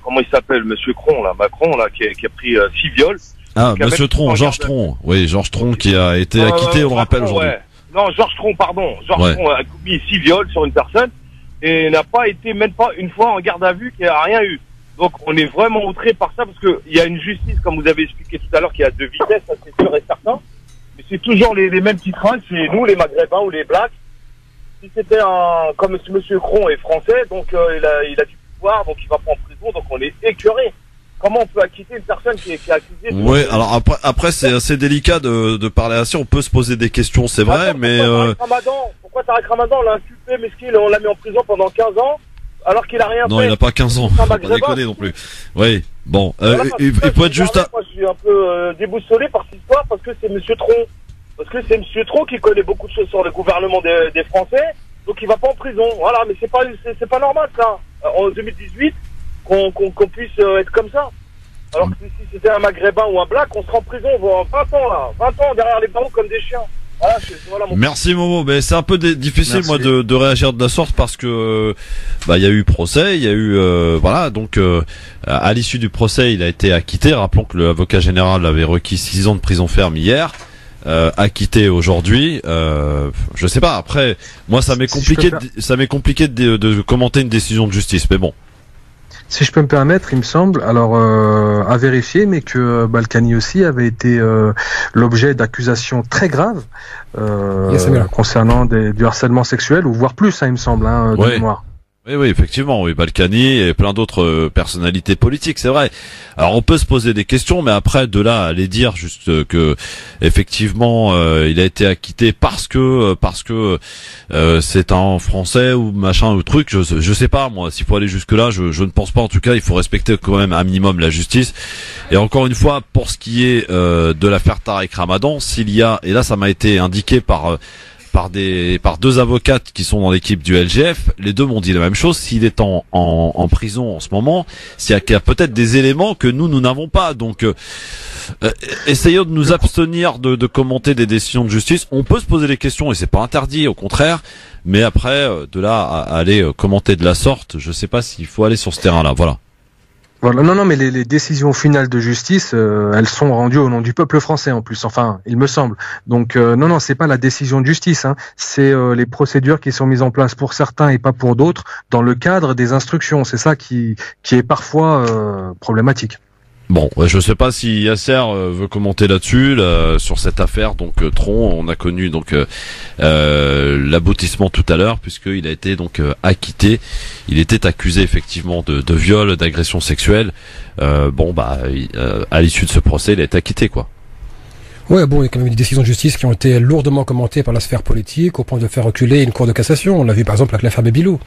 comment il s'appelle, Monsieur Cron, là, Macron, là, qui a pris 6 viols. Ah, Monsieur Tron, Georges Tron. Oui, Georges Tron qui a été acquitté, on le rappelle aujourd'hui. Ouais. Non, Georges Tron, pardon. Georges Tron a commis 6 viols sur une personne et n'a pas été même pas une fois en garde à vue, qui a rien eu. Donc, on est vraiment outré par ça parce que il y a une justice, comme vous avez expliqué tout à l'heure, qui a 2 vitesses, ça c'est sûr et certain. Mais c'est toujours les mêmes qui traînent, c'est nous, les Maghrébins ou les Blacks. Si c'était comme Monsieur Cron est français, donc il a du pouvoir, donc il va pas en prison, donc on est écœuré. Comment on peut acquitter une personne qui est accusée? Oui, alors après c'est assez délicat de parler ainsi. On peut se poser des questions, c'est vrai, mais pourquoi Tarek Ramadan, on l'a inculpé, mesquin, on l'a mis en prison pendant 15 ans. alors qu'il a rien fait. Non, il a pas 15 ans. Faut pas déconner non plus. Oui. Bon, il faut être juste. Moi, je suis un peu déboussolé par cette histoire parce que c'est Monsieur Tron. Parce que c'est Monsieur Tron qui connaît beaucoup de choses sur le gouvernement des Français, donc il va pas en prison. Voilà, mais c'est pas normal ça. En 2018, qu'on puisse être comme ça. Alors que si c'était un Maghrébin ou un Black, on serait en prison 20 ans là, 20 ans derrière les barreaux comme des chiens. Voilà, Merci Momo, mais c'est un peu difficile moi de réagir de la sorte parce que il y a eu procès, il y a eu voilà, donc à l'issue du procès, il a été acquitté. Rappelons que l'avocat général avait requis 6 ans de prison ferme hier. Acquitté aujourd'hui, je sais pas. Après, moi, ça m'est compliqué de commenter une décision de justice, mais bon. Si je peux me permettre, il me semble, alors à vérifier, mais que Balkany aussi avait été l'objet d'accusations très graves concernant du harcèlement sexuel, ou voire plus, il me semble, de mémoire. Oui, effectivement, oui, Balkany et plein d'autres personnalités politiques, c'est vrai. Alors on peut se poser des questions, mais après de là à aller dire juste que effectivement il a été acquitté parce que c'est un Français ou machin ou truc, je sais pas moi. S'il faut aller jusque là, je ne pense pas. En tout cas, il faut respecter quand même un minimum la justice. Et encore une fois, pour ce qui est de l'affaire Tarek Ramadan, s'il y a, et là ça m'a été indiqué par deux avocates qui sont dans l'équipe du LGF, les deux m'ont dit la même chose. S'il est en prison en ce moment, c'est qu'il y a peut-être des éléments que nous n'avons pas. Donc, essayons de nous abstenir de commenter des décisions de justice. On peut se poser des questions et c'est pas interdit, au contraire. Mais après, de là à aller commenter de la sorte, je sais pas s'il faut aller sur ce terrain-là. Voilà. Voilà, non, mais les décisions finales de justice, elles sont rendues au nom du peuple français en plus. Enfin, il me semble. Donc, non, c'est pas la décision de justice. C'est les procédures qui sont mises en place pour certains et pas pour d'autres dans le cadre des instructions. C'est ça qui est parfois problématique. Bon, je sais pas si Yasser veut commenter là-dessus, sur cette affaire. Donc Tron, on a connu donc l'aboutissement tout à l'heure, puisqu'il a été donc acquitté. Il était accusé effectivement de viol, d'agression sexuelle. À l'issue de ce procès, il a été acquitté, quoi. Ouais, bon, il y a quand même des décisions de justice qui ont été lourdement commentées par la sphère politique au point de faire reculer une cour de cassation. On l'a vu par exemple avec l'affaire Bébilou.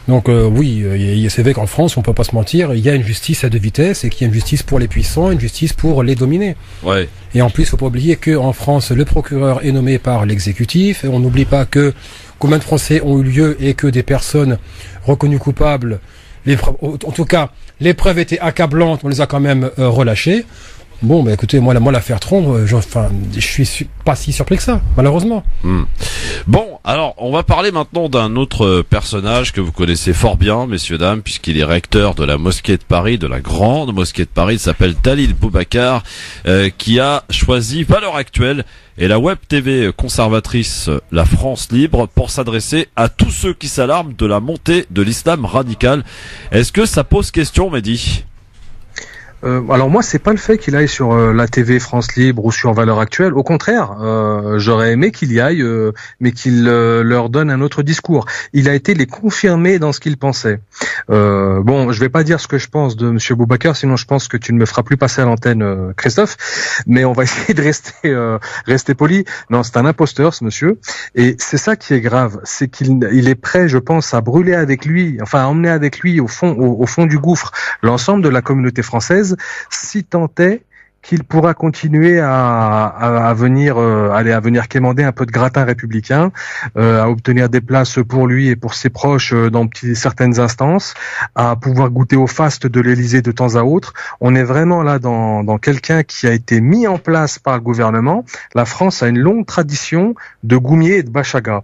Donc c'est vrai qu'en France, on peut pas se mentir, il y a une justice à deux vitesses et qu'il y a une justice pour les puissants, une justice pour les dominés. Ouais. Et en plus, faut pas oublier que en France, le procureur est nommé par l'exécutif. Et on n'oublie pas que combien de Français ont eu lieu et que des personnes reconnues coupables, en tout cas, les preuves étaient accablantes, on les a quand même relâchées. Bon, écoutez, moi l'affaire Tron, je suis pas si surpris que ça, malheureusement. Bon, alors, on va parler maintenant d'un autre personnage que vous connaissez fort bien, messieurs, dames, puisqu'il est recteur de la mosquée de Paris, de la grande mosquée de Paris. Il s'appelle Dalil Boubacar, qui a choisi Valeurs Actuelles et la web TV conservatrice La France Libre pour s'adresser à tous ceux qui s'alarment de la montée de l'islam radical. Est-ce que ça pose question, Mehdi ? Alors moi, c'est pas le fait qu'il aille sur la TV France Libre ou sur Valeurs Actuelles. Au contraire, j'aurais aimé qu'il y aille, mais qu'il leur donne un autre discours. Il a été les confirmer dans ce qu'il pensait. Bon, je vais pas dire ce que je pense de Monsieur Boubacar, sinon je pense que tu ne me feras plus passer à l'antenne, Christophe. Mais on va essayer de rester poli. Non, c'est un imposteur, ce monsieur. Et c'est ça qui est grave, c'est qu'il est prêt, je pense, à brûler avec lui, enfin à emmener avec lui au fond du gouffre l'ensemble de la communauté française, si tant est qu'il pourra continuer à venir quémander un peu de gratin républicain, à obtenir des places pour lui et pour ses proches dans certaines instances, à pouvoir goûter au faste de l'Élysée de temps à autre. On est vraiment là dans quelqu'un qui a été mis en place par le gouvernement. La France a une longue tradition de goumier et de bachaga.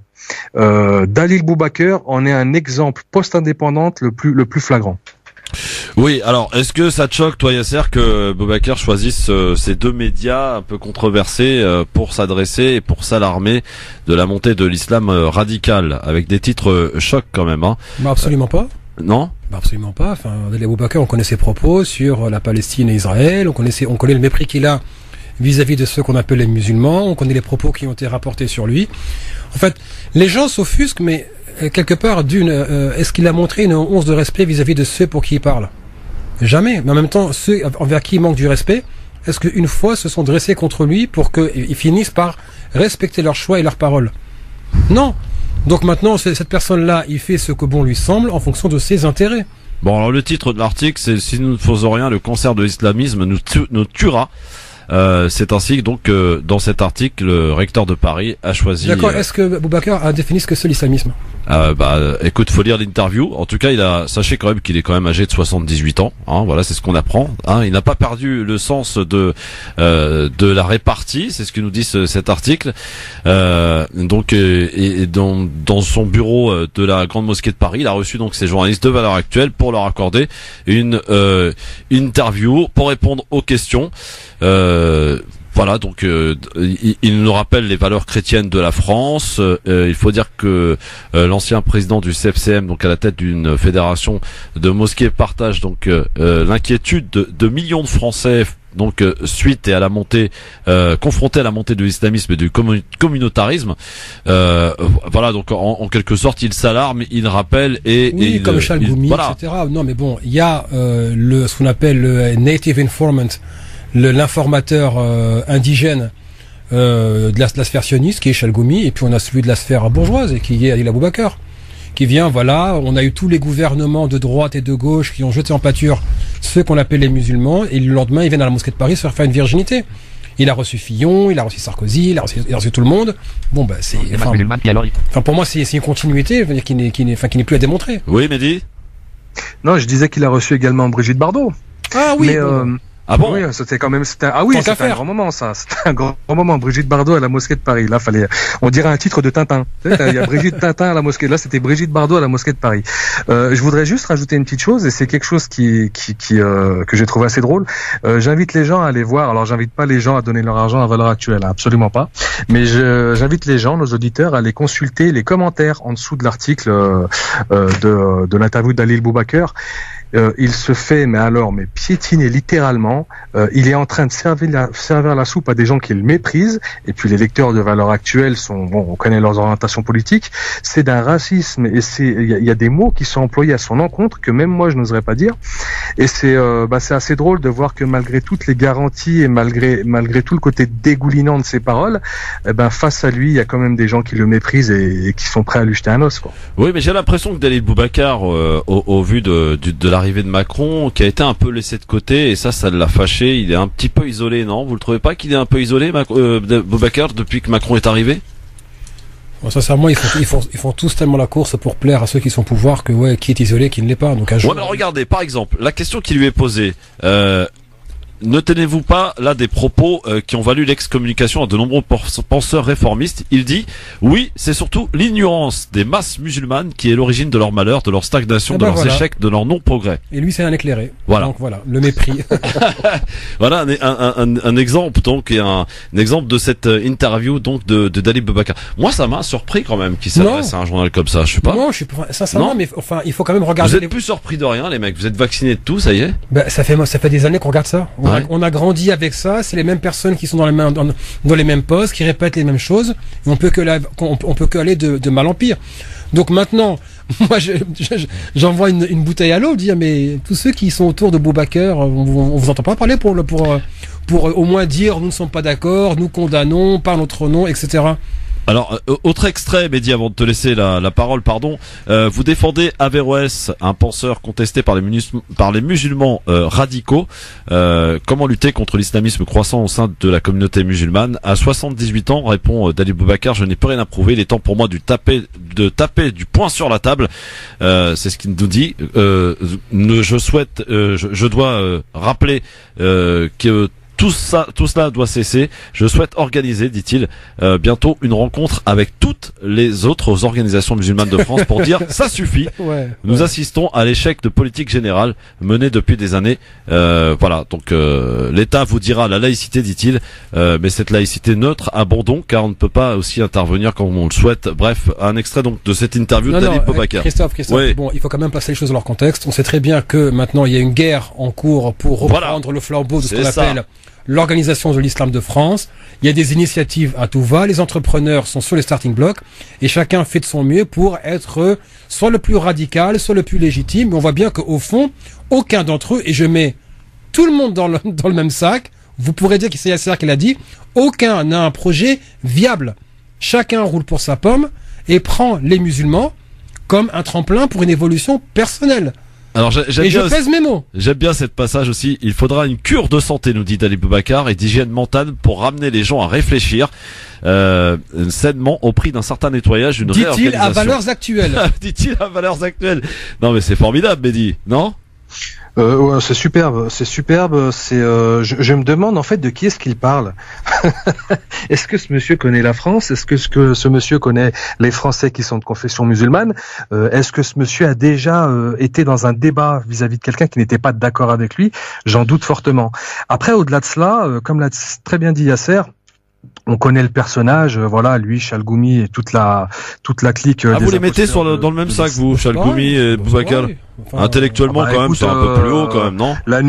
Dalil Boubacar en est un exemple post-indépendante le plus flagrant. Oui, alors est-ce que ça te choque, toi Yasser, que Boubacar choisisse ces deux médias un peu controversés pour s'adresser et pour s'alarmer de la montée de l'islam radical, avec des titres chocs quand même, hein? Absolument pas. Non? Absolument pas. Enfin, Dalil Boubacar, on connaît ses propos sur la Palestine et Israël, on connaît le mépris qu'il a vis-à-vis de ceux qu'on appelle les musulmans, on connaît les propos qui ont été rapportés sur lui. En fait, les gens s'offusquent, mais quelque part, est-ce qu'il a montré une once de respect vis-à-vis de ceux pour qui il parle? Jamais. Mais en même temps, ceux envers qui il manque du respect, est-ce qu'une fois se sont dressés contre lui pour qu'ils finissent par respecter leurs choix et leurs paroles? Non. Donc maintenant, cette personne-là, il fait ce que bon lui semble en fonction de ses intérêts. Bon, alors le titre de l'article, c'est « Si nous ne faisons rien, le cancer de l'islamisme nous tuera ». C'est ainsi donc dans cet article, le recteur de Paris a choisi. D'accord. Est-ce que Boubacar a défini ce que c'est l'islamisme? Écoute, faut lire l'interview. En tout cas, sachez quand même qu'il est quand même âgé de 78 ans. Hein, voilà, c'est ce qu'on apprend. Hein, il n'a pas perdu le sens de la répartie. C'est ce que nous dit cet article. Donc, et dans son bureau de la Grande Mosquée de Paris, il a reçu donc ces journalistes de Valeurs Actuelles pour leur accorder une interview pour répondre aux questions. Voilà, donc il nous rappelle les valeurs chrétiennes de la France. Il faut dire que l'ancien président du CFCM, donc à la tête d'une fédération de mosquées, partage donc l'inquiétude de millions de Français. Donc suite et à la montée, confronté à la montée de l'islamisme et du communautarisme, voilà, donc en quelque sorte il s'alarme, il rappelle et comme Chalgoumi, voilà. Etc. Non mais bon, il y a ce qu'on appelle le native informant, l'informateur indigène de la sphère sioniste qui est Chalgoumi, et puis on a celui de la sphère bourgeoise et qui est Adil Aboubacar, qui vient, voilà, on a eu tous les gouvernements de droite et de gauche qui ont jeté en pâture ceux qu'on appelle les musulmans, et le lendemain ils viennent à la mosquée de Paris se faire une virginité. Il a reçu Fillon, il a reçu Sarkozy, il a reçu tout le monde. Bon bah c'est, enfin pour moi c'est une continuité, qui n'est plus à démontrer. Oui, Mehdi. Non, je disais qu'il a reçu également Brigitte Bardot. Ah oui. Mais, ah bon? Oui, c'était quand même, c'était un grand moment, ça. C'était un grand moment. Brigitte Bardot à la mosquée de Paris. Là, on dirait un titre de Tintin. Il y a Brigitte Tintin à la mosquée. Là, c'était Brigitte Bardot à la mosquée de Paris. Je voudrais juste rajouter une petite chose, et c'est quelque chose que j'ai trouvé assez drôle. J'invite les gens à aller voir. Alors, j'invite pas les gens à donner leur argent à Valeurs Actuelles, hein, absolument pas. Mais j'invite les gens, nos auditeurs, à aller consulter les commentaires en dessous de l'article, de l'interview d'Adil Boubacar. Il se fait, mais piétiner littéralement. Il est en train de servir la soupe à des gens qui le méprisent. Et puis les lecteurs de Valeurs Actuelles on connaît leurs orientations politiques. C'est d'un racisme, et il y a des mots qui sont employés à son encontre que même moi je n'oserais pas dire. Et c'est assez drôle de voir que malgré toutes les garanties et malgré tout le côté dégoulinant de ses paroles, face à lui, il y a quand même des gens qui le méprisent et qui sont prêts à lui jeter un os, quoi. Oui, mais j'ai l'impression que Adil Boubacar, au vu de l'arrivée de Macron, qui a été un peu laissé de côté, et ça l'a fâché. Il est un petit peu isolé, non? Vous le trouvez pas qu'il est un peu isolé, Boubacar, depuis que Macron est arrivé? Bon, sincèrement, ils font tous tellement la course pour plaire à ceux qui sont au pouvoir que qui est isolé, qui ne l'est pas. Donc un jour. Ouais, mais regardez, par exemple, la question qui lui est posée. Ne tenez-vous pas là des propos qui ont valu l'excommunication à de nombreux penseurs réformistes? Il dit « Oui, c'est surtout l'ignorance des masses musulmanes qui est l'origine de leur malheur, de leur stagnation, de leurs échecs, de leur non-progrès. » Et lui, c'est un éclairé. Voilà. Donc voilà, le mépris. Voilà un exemple, donc, et un exemple de cette interview donc de Adil Boubacar. Moi, ça m'a surpris quand même qu'il s'adresse à un journal comme ça. Je sais pas. Non, je suis pas sincèrement, mais enfin, il faut quand même regarder. Vous êtes plus surpris de rien, les mecs. Vous êtes vaccinés de tout, ça y est. Ça fait des années qu'on regarde ça. On a grandi avec ça, c'est les mêmes personnes qui sont dans les mêmes postes, qui répètent les mêmes choses, et on peut que aller de mal en pire. Donc maintenant, moi j'envoie une bouteille à l'eau, dire mais tous ceux qui sont autour de Boubacar, on vous entend pas parler pour au moins dire nous ne sommes pas d'accord, nous condamnons par notre nom, etc. Alors, autre extrait, Mehdi, avant de te laisser la parole, pardon. Vous défendez Averroès, un penseur contesté par les musulmans radicaux. Comment lutter contre l'islamisme croissant au sein de la communauté musulmane? À 78 ans, répond Adil Boubacar, je n'ai plus rien à prouver. Il est temps pour moi de taper du poing sur la table. C'est ce qu'il nous dit. Je dois rappeler que tout cela doit cesser. Je souhaite organiser, dit-il, bientôt une rencontre avec toutes les autres organisations musulmanes de France pour dire ça suffit. Nous assistons à l'échec de politique générale menée depuis des années. Voilà, donc l'État vous dira la laïcité, dit-il, mais cette laïcité neutre, abandon, car on ne peut pas aussi intervenir comme on le souhaite. Bref, un extrait donc de cette interview d'Adil Boubacar. Christophe, oui. Bon, il faut quand même placer les choses dans leur contexte. On sait très bien que maintenant il y a une guerre en cours pour reprendre le flambeau de ce qu'on appelle l'Organisation de l'Islam de France. Il y a des initiatives à tout va. Les entrepreneurs sont sur les starting blocks et chacun fait de son mieux pour être soit le plus radical, soit le plus légitime. Mais on voit bien qu'au fond, aucun d'entre eux, et je mets tout le monde dans le même sac, vous pourrez dire que c'est Yasser qui l'a dit, aucun n'a un projet viable. Chacun roule pour sa pomme et prend les musulmans comme un tremplin pour une évolution personnelle. Alors je pèse mes mots. J'aime bien cette passage aussi. Il faudra une cure de santé, nous dit Dalib Boubacar, et d'hygiène mentale pour ramener les gens à réfléchir sainement au prix d'un certain nettoyage, d'une réorganisation. Dit-il à valeurs actuelles. Dit-il à valeurs actuelles. Non mais c'est formidable, Mehdi, non? Ouais, c'est superbe, c'est superbe. Je me demande en fait de qui est-ce qu'il parle. Est-ce que ce monsieur connaît la France? Est-ce que ce monsieur connaît les Français qui sont de confession musulmane? Est-ce que ce monsieur a déjà été dans un débat vis-à-vis de quelqu'un qui n'était pas d'accord avec lui? J'en doute fortement. Après, au-delà de cela, comme l'a très bien dit Yasser, on connaît le personnage, voilà, lui, Chalgoumi et toute la clique. Vous les mettez dans le même sac, vous, Chalgoumi et Boubacar. Intellectuellement, quand même, c'est un peu plus haut, quand même, non? La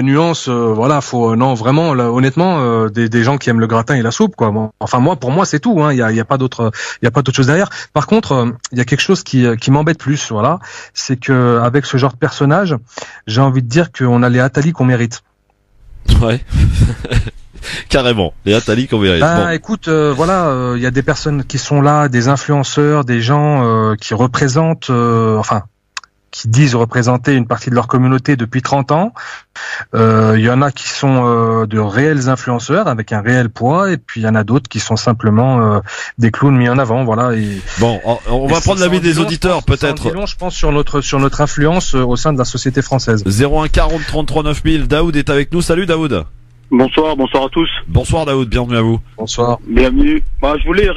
nuance, voilà, non, vraiment, là, honnêtement, des gens qui aiment le gratin et la soupe, quoi. Bon, enfin, pour moi, c'est tout, hein. Il y a pas d'autre chose derrière. Par contre, il y a quelque chose qui m'embête plus, voilà. C'est que, avec ce genre de personnage, j'ai envie de dire qu'on a les Attali qu'on mérite. Ouais. Carrément, les Attali qu'on mérite. Écoute, voilà, il y a des personnes qui sont là, des influenceurs, des gens qui représentent, qui disent représenter une partie de leur communauté depuis 30 ans. Il y en a qui sont de réels influenceurs avec un réel poids, et puis il y en a d'autres qui sont simplement des clowns mis en avant, voilà. Bon, on va prendre l'avis des auditeurs, peut-être. Je pense sur notre influence au sein de la société française. 01 40 33 9000. Daoud est avec nous. Salut Daoud. Bonsoir à tous. Bonsoir Daoud, bienvenue à vous. Bonsoir. Bienvenue. Je voulais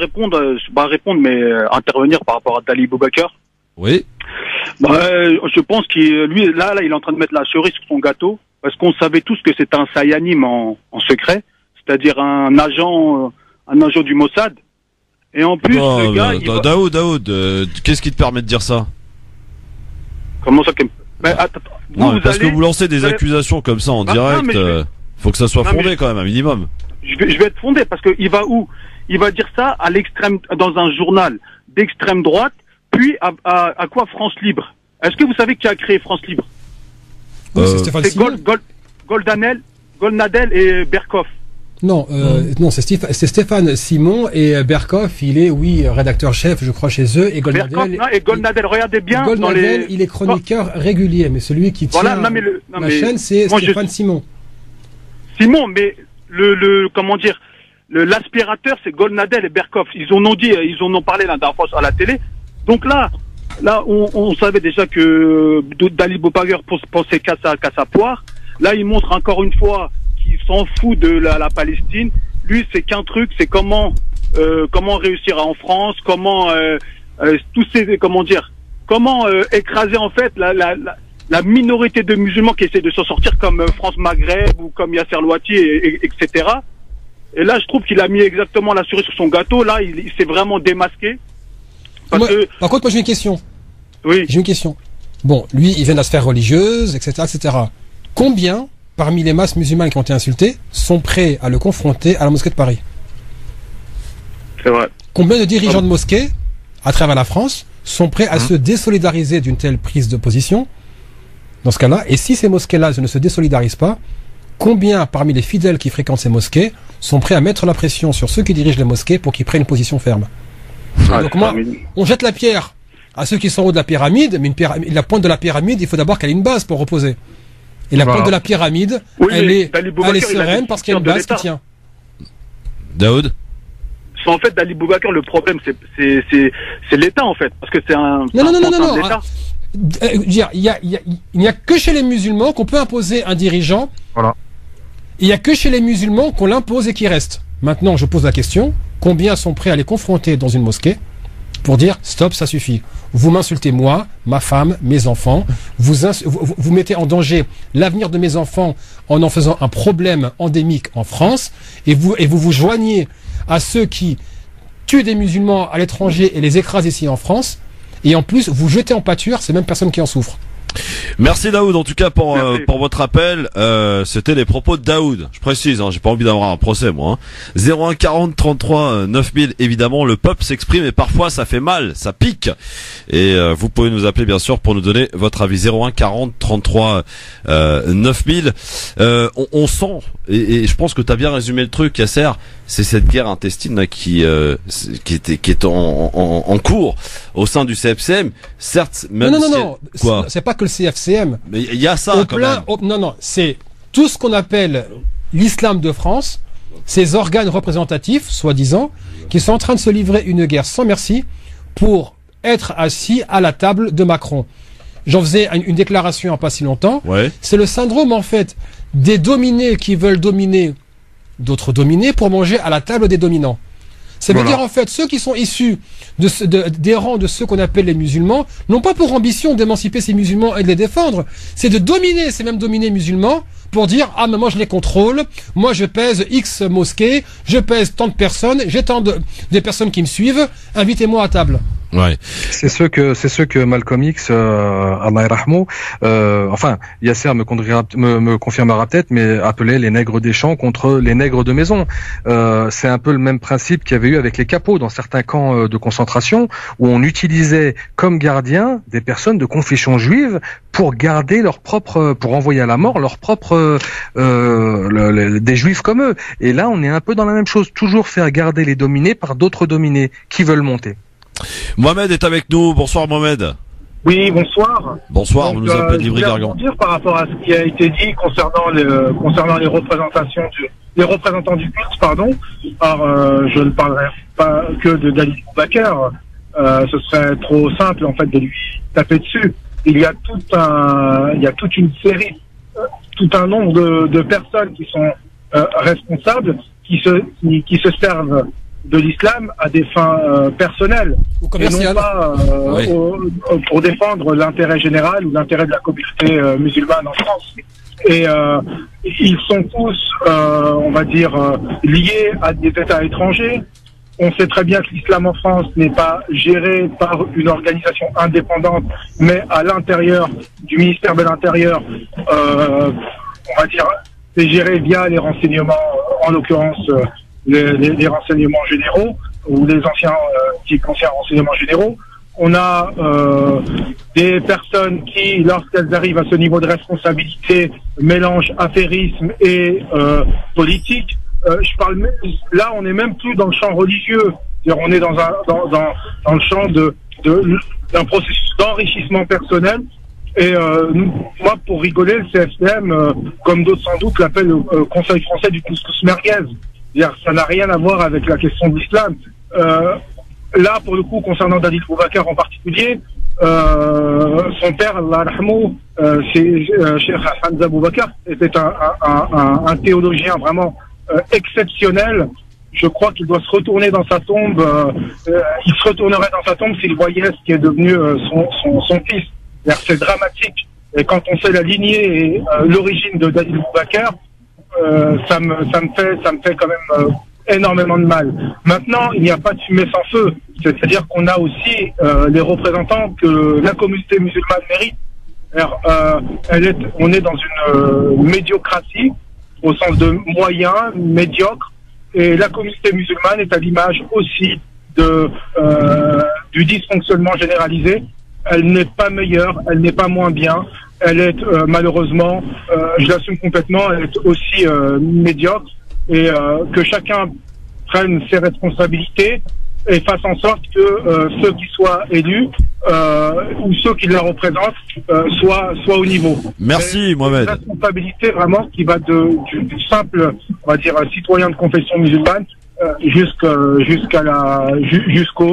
mais intervenir par rapport à Dalib Boubacar. Oui. Je pense qu'il lui là il est en train de mettre la cerise sur son gâteau, parce qu'on savait tous que c'était un Sayanim en secret, c'est-à-dire un agent du Mossad. Et en plus le gars Daoud, qu'est-ce qui te permet de dire ça? Comment ça parce que vous lancez des accusations comme ça en direct. Faut que ça soit fondé quand même, un minimum. Je vais être fondé, parce que il va où? Il va dire ça à l'extrême, dans un journal d'extrême droite, puis à quoi? France Libre. Est-ce que vous savez qui a créé France Libre? C'est Golnadel et Berkoff. Non, non, c'est Stéphane Simon, et Berkoff, il est, rédacteur-chef, je crois, chez eux, et Golnadel, regardez bien. Golnadel, il est chroniqueur régulier, mais celui qui tient la chaîne, c'est Stéphane Simon. Mais l'aspirateur, c'est Golnadel et Berkoff. Ils en ont parlé la dernière fois à la télé. Donc là, on savait déjà que Dalib Boubacar pensait qu'à sa poire. Là, il montre encore une fois qu'il s'en fout de la Palestine. Lui, c'est qu'un truc, c'est comment réussir en France, comment écraser en fait la minorité de musulmans qui essaient de s'en sortir, comme France Maghreb ou comme Yasser Louati, etc. Et là, je trouve qu'il a mis exactement la cerise sur son gâteau. Là, il s'est vraiment démasqué. Par contre, moi, j'ai une question. Oui. J'ai une question. Bon, lui, il vient de la sphère religieuse, etc., etc. Combien, parmi les masses musulmanes qui ont été insultées, sont prêts à le confronter à la mosquée de Paris? C'est vrai. Combien de dirigeants de mosquées, à travers la France, sont prêts à se désolidariser d'une telle prise de position dans ce cas-là? Et si ces mosquées-là ne se désolidarisent pas, combien parmi les fidèles qui fréquentent ces mosquées sont prêts à mettre la pression sur ceux qui dirigent les mosquées pour qu'ils prennent une position ferme? Donc on jette la pierre à ceux qui sont en haut de la pyramide, mais la pointe de la pyramide, il faut d'abord qu'elle ait une base pour reposer. Et la pointe de la pyramide, elle est sereine parce qu'il y a une base qui tient. Daoud? En fait, Dalib Boubacar, le problème, c'est l'État, en fait. Parce que c'est un... Non. Il n'y a que chez les musulmans qu'on peut imposer un dirigeant. Voilà. Il n'y a que chez les musulmans qu'on l'impose et qu'il reste. Maintenant, je pose la question, combien sont prêts à les confronter dans une mosquée pour dire stop, ça suffit. Vous m'insultez moi, ma femme, mes enfants, vous mettez en danger l'avenir de mes enfants en faisant un problème endémique en France, et vous joignez à ceux qui tuent des musulmans à l'étranger et les écrasent ici en France, et en plus vous jetez en pâture ces mêmes personnes qui en souffrent. Merci Daoud, en tout cas pour votre appel. C'était les propos de Daoud. Je précise, j'ai pas envie d'avoir un procès moi. 01 40 33 9000. Évidemment, le peuple s'exprime et parfois ça fait mal, ça pique. Et vous pouvez nous appeler bien sûr pour nous donner votre avis. 01 40 33 9000. On sent et je pense que t'as bien résumé le truc, Yasser. C'est cette guerre intestine là, qui est en cours au sein du CFCM. Certes, même non. Quoi ? C'est pas que le CFCM. Mais il y a ça quand même. Non, c'est tout ce qu'on appelle l'islam de France, ces organes représentatifs, soi-disant, qui sont en train de se livrer une guerre sans merci pour être assis à la table de Macron. J'en faisais une déclaration il n'y a pas si longtemps. Ouais. C'est le syndrome, en fait, des dominés qui veulent dominer d'autres dominés pour manger à la table des dominants. Ça veut dire en fait ceux qui sont issus des rangs de ceux qu'on appelle les musulmans n'ont pas pour ambition d'émanciper ces musulmans et de les défendre. C'est de dominer ces mêmes dominés musulmans pour dire mais moi je les contrôle, moi je pèse X mosquées, je pèse tant de personnes, j'ai tant de personnes qui me suivent, invitez-moi à table. Ouais. C'est ce que Malcolm X, Allah yarhamou, enfin Yasser me confirmera peut-être, mais appelait les nègres des champs contre les nègres de maison. C'est un peu le même principe qu'il y avait eu avec les capots dans certains camps de concentration, où on utilisait comme gardiens des personnes de confession juive pour garder pour envoyer à la mort leurs propres des juifs comme eux. Et là, on est un peu dans la même chose, toujours faire garder les dominés par d'autres dominés qui veulent monter. Mohamed est avec nous. Bonsoir Mohamed. Oui, bonsoir. Bonsoir, vous nous appelez d'Ivry-Gargan. Je voulais dire par rapport à ce qui a été dit concernant les représentants du culte, pardon. Alors, je ne parlerai pas que de Dalil Boubacar. Ce serait trop simple en fait de lui taper dessus. Il y a toute une série, tout un nombre de personnes qui sont responsables, qui se servent de l'islam à des fins personnelles et non pas pour défendre l'intérêt général ou l'intérêt de la communauté musulmane en France. Et ils sont tous, on va dire, liés à des États étrangers. On sait très bien que l'islam en France n'est pas géré par une organisation indépendante, mais à l'intérieur du ministère de l'Intérieur, on va dire, c'est géré via les renseignements, en l'occurrence les renseignements généraux ou les anciens renseignements généraux. On a des personnes qui, lorsqu'elles arrivent à ce niveau de responsabilité, mélangent affairisme et politique. Là, on n'est même plus dans le champ religieux. C'est-à-dire, on est dans le champ d'un processus d'enrichissement personnel. Et moi, pour rigoler, le CFCM, comme d'autres sans doute, l'appelle le Conseil français du couscous merguez. C'est-à-dire, ça n'a rien à voir avec la question de l'islam. Là, pour le coup, concernant Dalil Boubacar en particulier, son père, Allah yarhamou, Cheikh Hamza Boubacar, était un théologien vraiment exceptionnel. Je crois qu'il doit se retourner dans sa tombe. Il se retournerait dans sa tombe s'il voyait ce qui est devenu son fils. C'est dramatique. Et quand on sait la lignée et l'origine de Dalil Boubacar, ça me fait quand même énormément de mal. Maintenant, il n'y a pas de fumée sans feu. C'est-à-dire qu'on a aussi les représentants que la communauté musulmane mérite. On est dans une médiocratie au sens de moyen, médiocre, et la communauté musulmane est à l'image aussi du dysfonctionnement généralisé. Elle n'est pas meilleure, elle n'est pas moins bien, elle est malheureusement, je l'assume complètement, elle est aussi médiocre, et que chacun prenne ses responsabilités et fasse en sorte que ceux qui soient élus ou ceux qui la représentent soient au niveau. Merci Mohamed. C'est une responsabilité vraiment qui va du simple, on va dire, citoyen de confession musulmane jusqu'au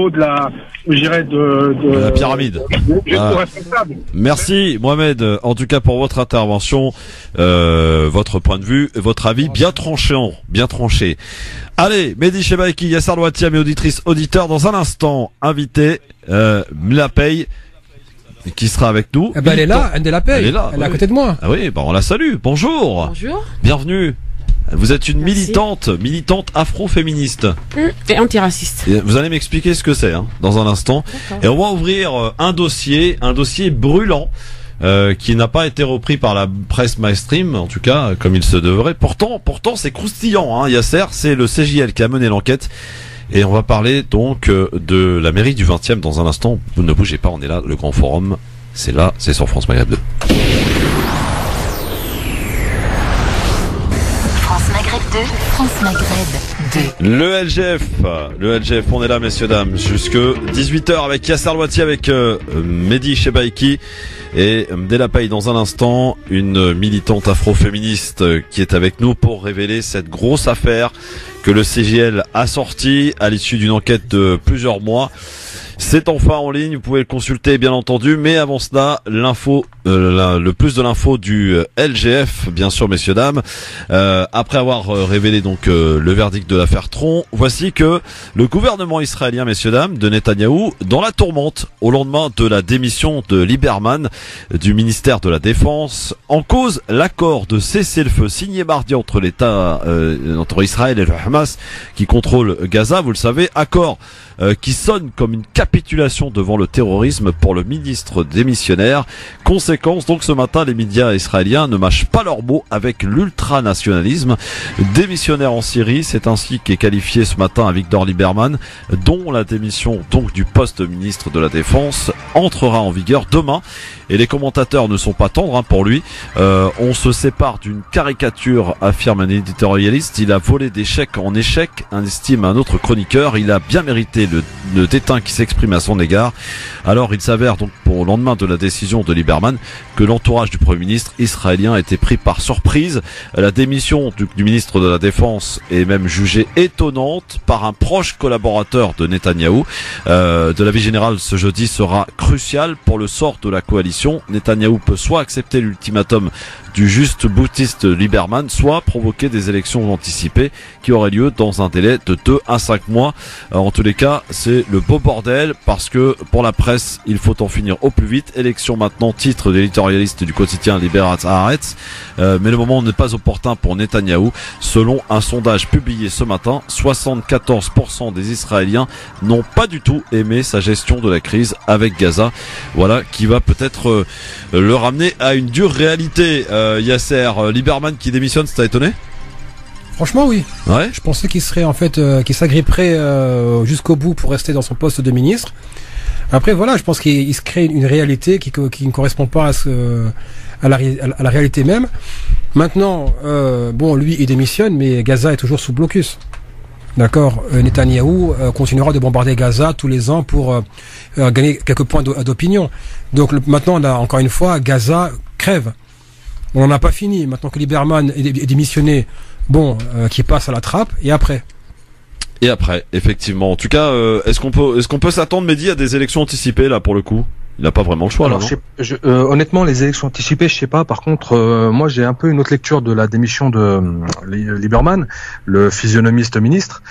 de la, je dirais, de la pyramide. Jusqu'au responsable. Merci Mohamed, en tout cas pour votre intervention, votre point de vue, votre avis bien tranché. Allez, Mehdi Chebaiki, Yasser Louatiam et auditrice, auditeur, dans un instant, invité, Mlapey, qui sera avec nous. Elle est là, elle est à côté de moi. Ah oui, on la salue. Bonjour. Bonjour. Bienvenue. Vous êtes une militante afro-féministe. Et antiraciste. Et vous allez m'expliquer ce que c'est dans un instant. Et on va ouvrir un dossier brûlant qui n'a pas été repris par la presse mainstream, en tout cas comme il se devrait. Pourtant c'est croustillant, hein, Yasser, c'est le CJL qui a mené l'enquête. Et on va parler donc de la mairie du 20e dans un instant. Vous ne bougez pas, on est là, le grand forum, c'est là, c'est sur France Maghreb 2. France Maghreb 2, France Maghreb 2. Le LGF, on est là, messieurs, dames, jusque 18h avec Yasser Louati, avec Mehdi Chebaiki et Mdela Paye dans un instant, une militante afroféministe qui est avec nous pour révéler cette grosse affaire que le CJL a sortie à l'issue d'une enquête de plusieurs mois. C'est enfin en ligne, vous pouvez le consulter bien entendu, mais avant cela, l'info, le plus de l'info du LGF, bien sûr, messieurs, dames. Après avoir révélé donc le verdict de l'affaire Tron, voici que le gouvernement israélien, messieurs, dames, de Netanyahou, dans la tourmente au lendemain de la démission de Lieberman du ministère de la Défense, en cause l'accord de cessez-le-feu signé mardi entre entre Israël et le Hamas qui contrôle Gaza, vous le savez, accord qui sonne comme une capitulation devant le terrorisme pour le ministre démissionnaire. Conséquence, donc ce matin, les médias israéliens ne mâchent pas leurs mots avec l'ultranationalisme. Démissionnaire en Syrie, c'est ainsi qu'est qualifié ce matin Avigdor Lieberman, dont la démission donc du poste de ministre de la Défense entrera en vigueur demain. Et les commentateurs ne sont pas tendres pour lui. On se sépare d'une caricature, affirme un éditorialiste. Il a volé d'échec en échec, estime un autre chroniqueur. Il a bien mérité le dédain qui s'exprime à son égard. Alors il s'avère donc au lendemain de la décision de Lieberman que l'entourage du Premier ministre israélien a été pris par surprise. La démission du ministre de la Défense est même jugée étonnante par un proche collaborateur de Netanyahou. De l'avis général, ce jeudi sera crucial pour le sort de la coalition. Netanyahou peut soit accepter l'ultimatum du juste boutiste Lieberman, soit provoquer des élections anticipées qui auraient lieu dans un délai de 2 à 5 mois. En tous les cas, c'est le beau bordel parce que pour la presse, il faut en finir au plus vite. Élection maintenant, titre de l'éditorialiste du quotidien Liberat Haaretz. Mais le moment n'est pas opportun pour Netanyahou. Selon un sondage publié ce matin, 74% des Israéliens n'ont pas du tout aimé sa gestion de la crise avec Gaza. Voilà qui va peut-être le ramener à une dure réalité. Yasser, Lieberman qui démissionne, ça t'a étonné ? Franchement, oui. Ouais. Je pensais qu'il serait en fait, qu'il s'agripperait jusqu'au bout pour rester dans son poste de ministre. Après, voilà, je pense qu'il se crée une réalité qui ne correspond pas à la réalité même. Maintenant, bon, lui, il démissionne, mais Gaza est toujours sous blocus. D'accord. Netanyahou continuera de bombarder Gaza tous les ans pour gagner quelques points d'opinion. Donc maintenant, là, encore une fois, Gaza crève. On n'en a pas fini. Maintenant que Lieberman est démissionné, bon, qui passe à la trappe, et après. Et après, effectivement. En tout cas, est-ce qu'on peut s'attendre, Mehdi, à des élections anticipées là pour le coup ? Il n'a pas vraiment le choix. Alors, là, non honnêtement, les élections anticipées, je sais pas. Par contre, moi, j'ai un peu une autre lecture de la démission de Lieberman, le physionomiste ministre.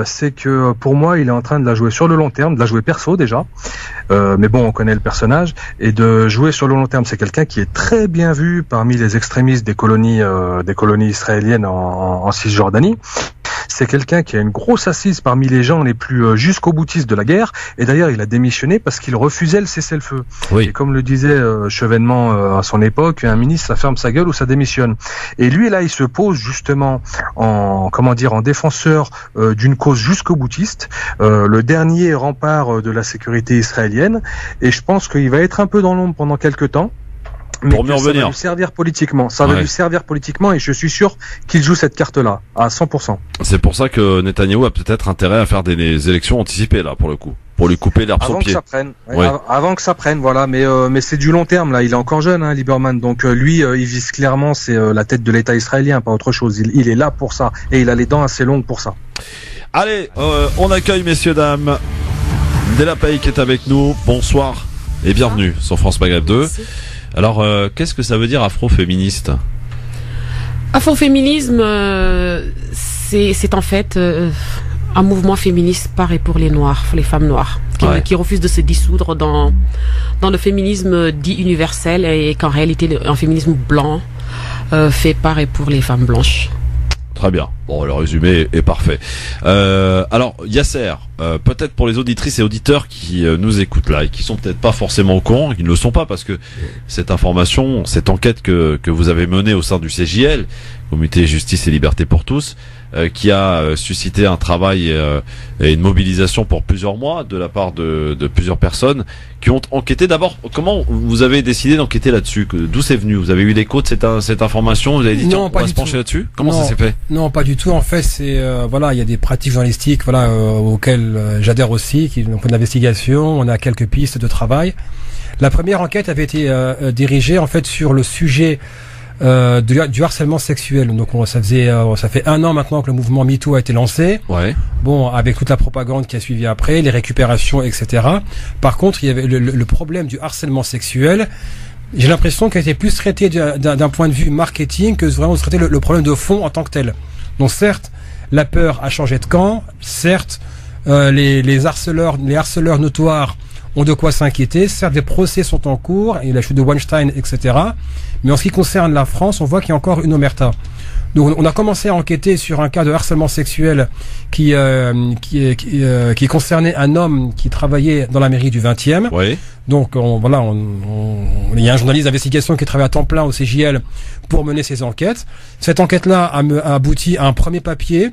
C'est que pour moi, il est en train de la jouer sur le long terme, de la jouer perso déjà. Mais bon, on connaît le personnage, et de jouer sur le long terme. C'est quelqu'un qui est très bien vu parmi les extrémistes des colonies israéliennes en Cisjordanie. C'est quelqu'un qui a une grosse assise parmi les gens les plus jusqu'au boutiste de la guerre. Et d'ailleurs, il a démissionné parce qu'il refusait le cessez-le-feu. Oui. Et comme le disait Chevènement à son époque, un ministre, ça ferme sa gueule ou ça démissionne. Et lui, là, il se pose justement en défenseur d'une cause jusqu'au boutiste, le dernier rempart de la sécurité israélienne. Et je pense qu'il va être un peu dans l'ombre pendant quelques temps. Mais pour mieux revenir. Ça va lui servir politiquement. Ça va lui servir politiquement, et je suis sûr qu'il joue cette carte-là à 100%. C'est pour ça que Netanyahou a peut-être intérêt à faire des élections anticipées là pour le coup, pour lui couper l'herbe sous le pied. Avant que ça prenne, voilà. Mais c'est du long terme là. Il est encore jeune, hein, Lieberman. Donc lui, il vise clairement, c'est la tête de l'État israélien, pas autre chose. Il est là pour ça, et il a les dents assez longues pour ça. Allez, on accueille, messieurs, dames, Mdela Paye qui est avec nous. Bonsoir et bienvenue sur France Maghreb 2. Alors, qu'est-ce que ça veut dire afroféministe ? Afroféminisme, c'est en fait un mouvement féministe par et pour les Noirs, les femmes noires, qui refusent de se dissoudre dans le féminisme dit universel, et qu'en réalité un féminisme blanc fait par et pour les femmes blanches. Très bien. Bon, le résumé est parfait. Alors, Yasser, peut-être pour les auditrices et auditeurs qui nous écoutent là et qui sont peut-être pas forcément au courant, qui ne le sont pas, parce que cette information, cette enquête que vous avez menée au sein du CJL, Comité Justice et Liberté pour tous, qui a suscité un travail et une mobilisation pour plusieurs mois de la part de plusieurs personnes qui ont enquêté. D'abord, comment vous avez décidé d'enquêter là-dessus? D'où c'est venu? Vous avez eu l'écho de cette information? Vous avez dit, tiens, on va se pencher là-dessus? Comment ça s'est fait? Non, pas du tout. En fait, c'est voilà, il y a des pratiques journalistiques, voilà, auxquelles j'adhère aussi, qui donc une investigation, on a quelques pistes de travail. La première enquête avait été dirigée en fait sur le sujet du harcèlement sexuel. Donc ça fait 1 an maintenant que le mouvement MeToo a été lancé. Ouais. Bon, avec toute la propagande qui a suivi après, les récupérations, etc. Par contre, il y avait le problème du harcèlement sexuel. J'ai l'impression qu'il a été plus traité d'un point de vue marketing que vraiment traiter le problème de fond en tant que tel. Donc certes, la peur a changé de camp. Certes, les harceleurs notoires ont de quoi s'inquiéter. Certes, des procès sont en cours, et la chute de Weinstein, etc. Mais en ce qui concerne la France, on voit qu'il y a encore une omerta. Donc, on a commencé à enquêter sur un cas de harcèlement sexuel qui concernait un homme qui travaillait dans la mairie du 20e. Oui. Donc, il y a un journaliste d'investigation qui travaille à temps plein au CJL pour mener ces enquêtes. Cette enquête-là a abouti à un premier papier.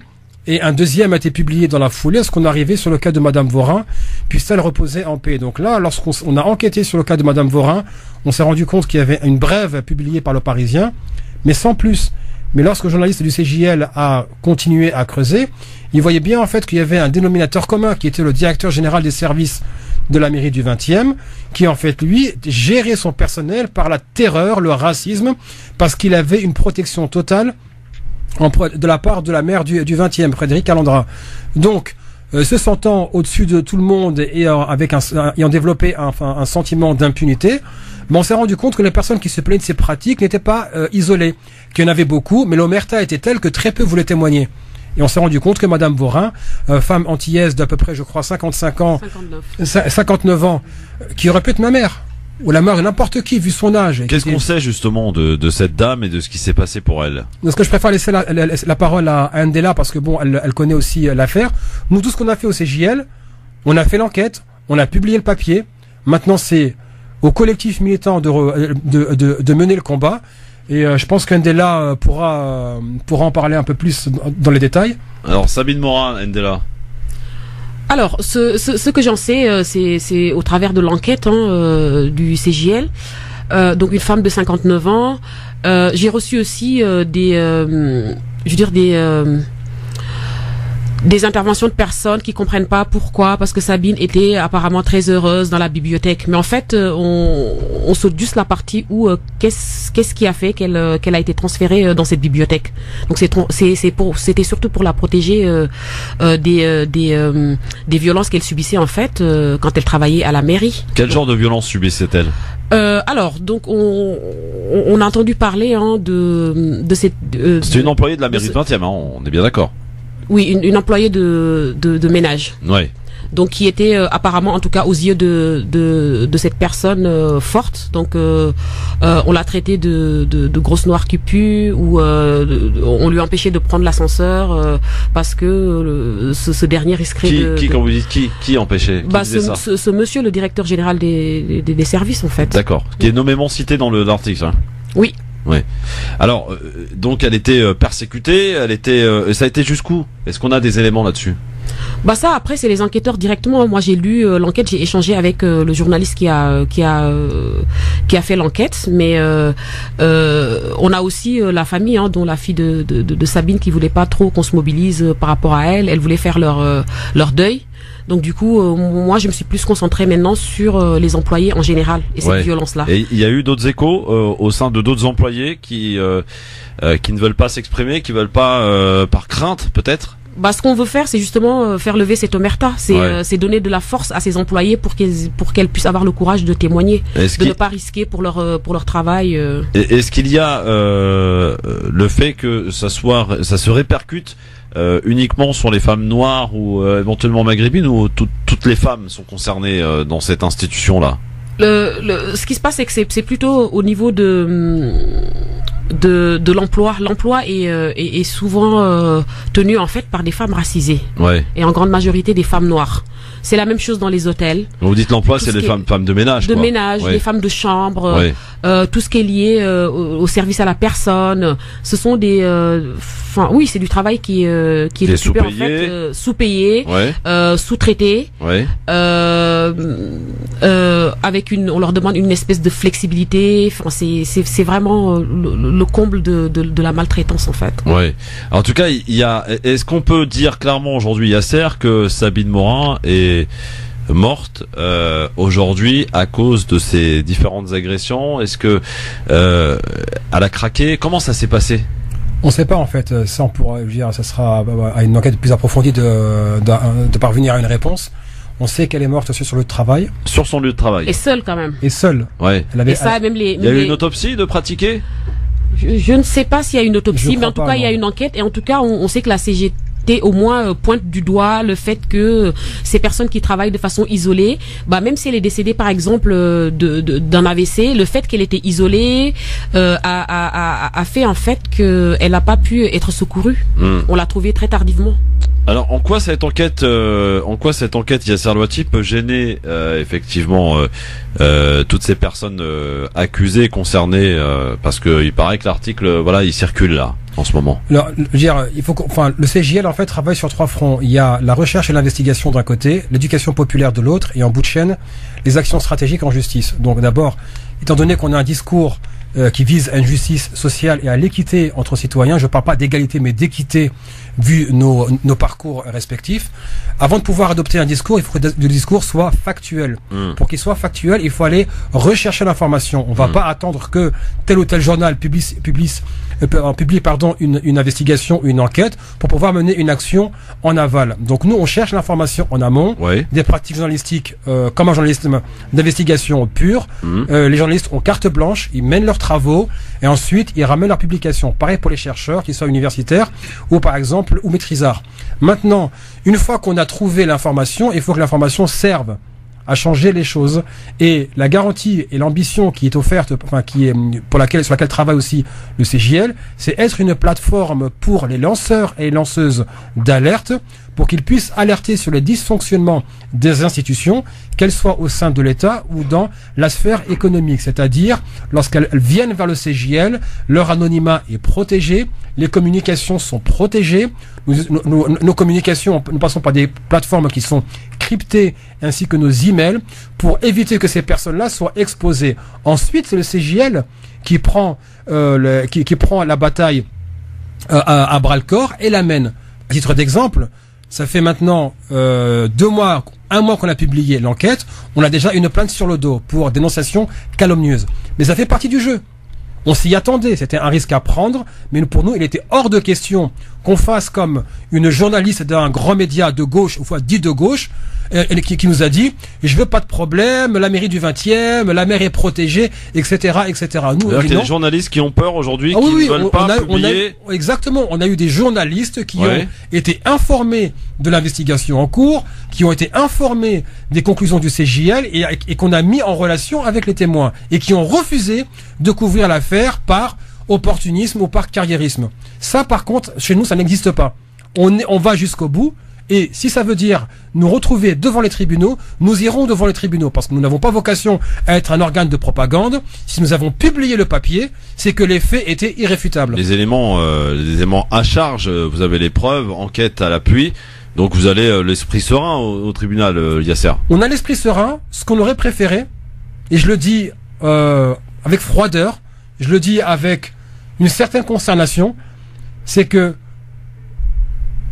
Et un deuxième a été publié dans la foulée, lorsqu'on est arrivé sur le cas de Madame Vorin, puisse-t-elle reposer en paix. Donc là, lorsqu'on a enquêté sur le cas de Madame Vorin, on s'est rendu compte qu'il y avait une brève publiée par le Parisien, mais sans plus. Mais lorsque le journaliste du CJL a continué à creuser, il voyait bien en fait qu'il y avait un dénominateur commun, qui était le directeur général des services de la mairie du 20e, qui en fait, lui, gérait son personnel par la terreur, le racisme, parce qu'il avait une protection totale de la part de la maire du 20e, Frédéric Allandra. Donc, se sentant au-dessus de tout le monde et ayant développé un sentiment d'impunité, on s'est rendu compte que les personnes qui se plaignaient de ces pratiques n'étaient pas isolées, qu'il y en avait beaucoup, mais l'omerta était telle que très peu voulaient témoigner. Et on s'est rendu compte que Madame Vorin, femme antillaise d'à peu près, je crois, 59 ans, qui aurait pu être ma mère, ou la mère de n'importe qui, vu son âge. Qu'est-ce qu'on sait justement de cette dame et de ce qui s'est passé pour elle? Parce que je préfère laisser la parole à Ndella, parce que bon, elle connaît aussi l'affaire. Nous, tout ce qu'on a fait au CJL, on a fait l'enquête, on a publié le papier. Maintenant, c'est au collectif militant de mener le combat. Et je pense qu'Ndella pourra en parler un peu plus dans les détails. Alors, Sabine Morin, Ndella. Alors, ce que j'en sais, c'est au travers de l'enquête du CJL. Donc, une femme de 59 ans. J'ai reçu aussi des interventions de personnes qui comprennent pas pourquoi, parce que Sabine était apparemment très heureuse dans la bibliothèque. Mais en fait, on saute juste la partie où qu'est-ce qui a fait qu'elle a été transférée dans cette bibliothèque. Donc c'était surtout pour la protéger des violences qu'elle subissait en fait quand elle travaillait à la mairie. Quel genre de violence subissait-elle? Alors, donc on a entendu parler de cette. C'était une employée de la mairie de 20e, on est bien d'accord. Oui, une employée de ménage. Ouais. Donc qui était apparemment, en tout cas aux yeux de cette personne forte. Donc on l'a traitée de grosse noire qui pue, ou on lui a empêché de prendre l'ascenseur parce que ce dernier risquerait quand vous dites qui empêchait? Ce monsieur, le directeur général des services en fait. D'accord. Qui est nommément cité dans l'article. Hein. Oui. Ouais. Alors, donc elle était persécutée, ça a été jusqu'où? Est-ce qu'on a des éléments là-dessus? Bah ça, après c'est les enquêteurs directement. Moi j'ai lu l'enquête, j'ai échangé avec le journaliste qui a fait l'enquête, mais on a aussi la famille, dont la fille de Sabine qui voulait pas trop qu'on se mobilise par rapport à elle. Elle voulait faire leur deuil. Donc du coup, moi je me suis plus concentré maintenant sur les employés en général et cette violence-là. Et il y a eu d'autres échos au sein de d'autres employés qui ne veulent pas s'exprimer, qui veulent pas par crainte peut-être? Bah, ce qu'on veut faire, c'est justement faire lever cette omerta. C'est donner de la force à ces employés pour qu'elles puissent avoir le courage de témoigner, ne pas risquer pour leur travail. Est-ce qu'il y a le fait que ça se répercute uniquement sur les femmes noires ou éventuellement maghrébines, ou toutes les femmes sont concernées dans cette institution-là? Ce qui se passe, c'est que c'est plutôt au niveau de de l'emploi. L'emploi est souvent tenu en fait par des femmes racisées. Ouais. Et en grande majorité des femmes noires. C'est la même chose dans les hôtels. Vous dites l'emploi, c'est les femmes de ménage. De ménage, les femmes de chambre, tout ce qui est lié au service à la personne. Ce sont des, oui, c'est du travail qui est occupé en fait, sous-payé, sous-traité, avec on leur demande une espèce de flexibilité. Enfin, c'est vraiment le comble de la maltraitance en fait. Ouais. En tout cas, est-ce qu'on peut dire clairement aujourd'hui, Yasser, que Sabine Morin est morte aujourd'hui à cause de ces différentes agressions? Est-ce que elle a craqué? Comment ça s'est passé? On ne sait pas en fait. Ça, on pourra dire, ça sera à une enquête plus approfondie de parvenir à une réponse. On sait qu'elle est morte aussi sur le lieu de travail. Sur son lieu de travail. Et seule quand même. Et seule. Ouais. Et ça, même il y a eu une autopsie de pratiquer? Je ne sais pas s'il y a une autopsie, mais en tout cas, il y a une enquête. Et en tout cas, on sait que la CGT au moins pointe du doigt le fait que ces personnes qui travaillent de façon isolée, même si elle est décédée par exemple d'un AVC, le fait qu'elle était isolée a fait en fait qu'elle n'a pas pu être secourue. On l'a trouvée très tardivement. Alors, en quoi cette enquête, Yasser Louati, peut gêner effectivement toutes ces personnes accusées, concernées, parce que il paraît que l'article, il circule là en ce moment. Alors, je veux dire, le CJL en fait travaille sur 3 fronts. Il y a la recherche et l'investigation d'un côté, l'éducation populaire de l'autre, et en bout de chaîne, les actions stratégiques en justice. Donc d'abord, étant donné qu'on a un discours qui vise à une justice sociale et à l'équité entre citoyens, je ne parle pas d'égalité mais d'équité vu nos parcours respectifs. Avant de pouvoir adopter un discours, il faut que le discours soit factuel. Pour qu'il soit factuel, il faut aller rechercher l'information. On ne va pas attendre que tel ou tel journal publie une investigation ou une enquête pour pouvoir mener une action en aval. Donc nous, on cherche l'information en amont, des pratiques journalistiques comme un journalisme d'investigation pur. Les journalistes ont carte blanche, ils mènent leurs travaux et ensuite ils ramènent leurs publications. Pareil pour les chercheurs, qu'ils soient universitaires ou par exemple ou maîtrisards. Sur une fois qu'on a trouvé l'information, il faut que l'information serve à changer les choses, et la garantie et l'ambition qui est offerte, sur laquelle travaille aussi le CJL, c'est être une plateforme pour les lanceurs et lanceuses d'alerte, pour qu'ils puissent alerter sur les dysfonctionnements des institutions, qu'elles soient au sein de l'État ou dans la sphère économique. C'est-à-dire, lorsqu'elles viennent vers le CJL, leur anonymat est protégé, les communications sont protégées, nos communications, nous passons par des plateformes qui sont cryptées, ainsi que nos emails, pour éviter que ces personnes-là soient exposées. Ensuite, c'est le CJL qui prend la bataille à bras-le-corps et la mène. À titre d'exemple, ça fait maintenant 1 mois qu'on a publié l'enquête, on a déjà une plainte sur le dos pour dénonciation calomnieuse. Mais ça fait partie du jeu. On s'y attendait, c'était un risque à prendre, mais pour nous, il était hors de question qu'on fasse comme une journaliste d'un grand média de gauche, ou fois dit de gauche, qui nous a dit « je veux pas de problème, la mairie du 20e, la maire est protégée, etc. etc. » Nous, il y a des journalistes qui ont peur aujourd'hui, qui ne veulent pas publier. Exactement, on a eu des journalistes qui ont été informés de l'investigation en cours, qui ont été informés des conclusions du CJL et qu'on a mis en relation avec les témoins, et qui ont refusé de couvrir l'affaire par opportunisme ou par carriérisme. Ça, par contre, chez nous, ça n'existe pas. On va jusqu'au bout. Et si ça veut dire nous retrouver devant les tribunaux, nous irons devant les tribunaux, parce que nous n'avons pas vocation à être un organe de propagande. Si nous avons publié le papier, c'est que les faits étaient irréfutables. Les éléments à charge, vous avez les preuves, enquête à l'appui, donc vous allez l'esprit serein au tribunal, Yasser. On a l'esprit serein, ce qu'on aurait préféré, et je le dis avec froideur, je le dis avec une certaine consternation, c'est que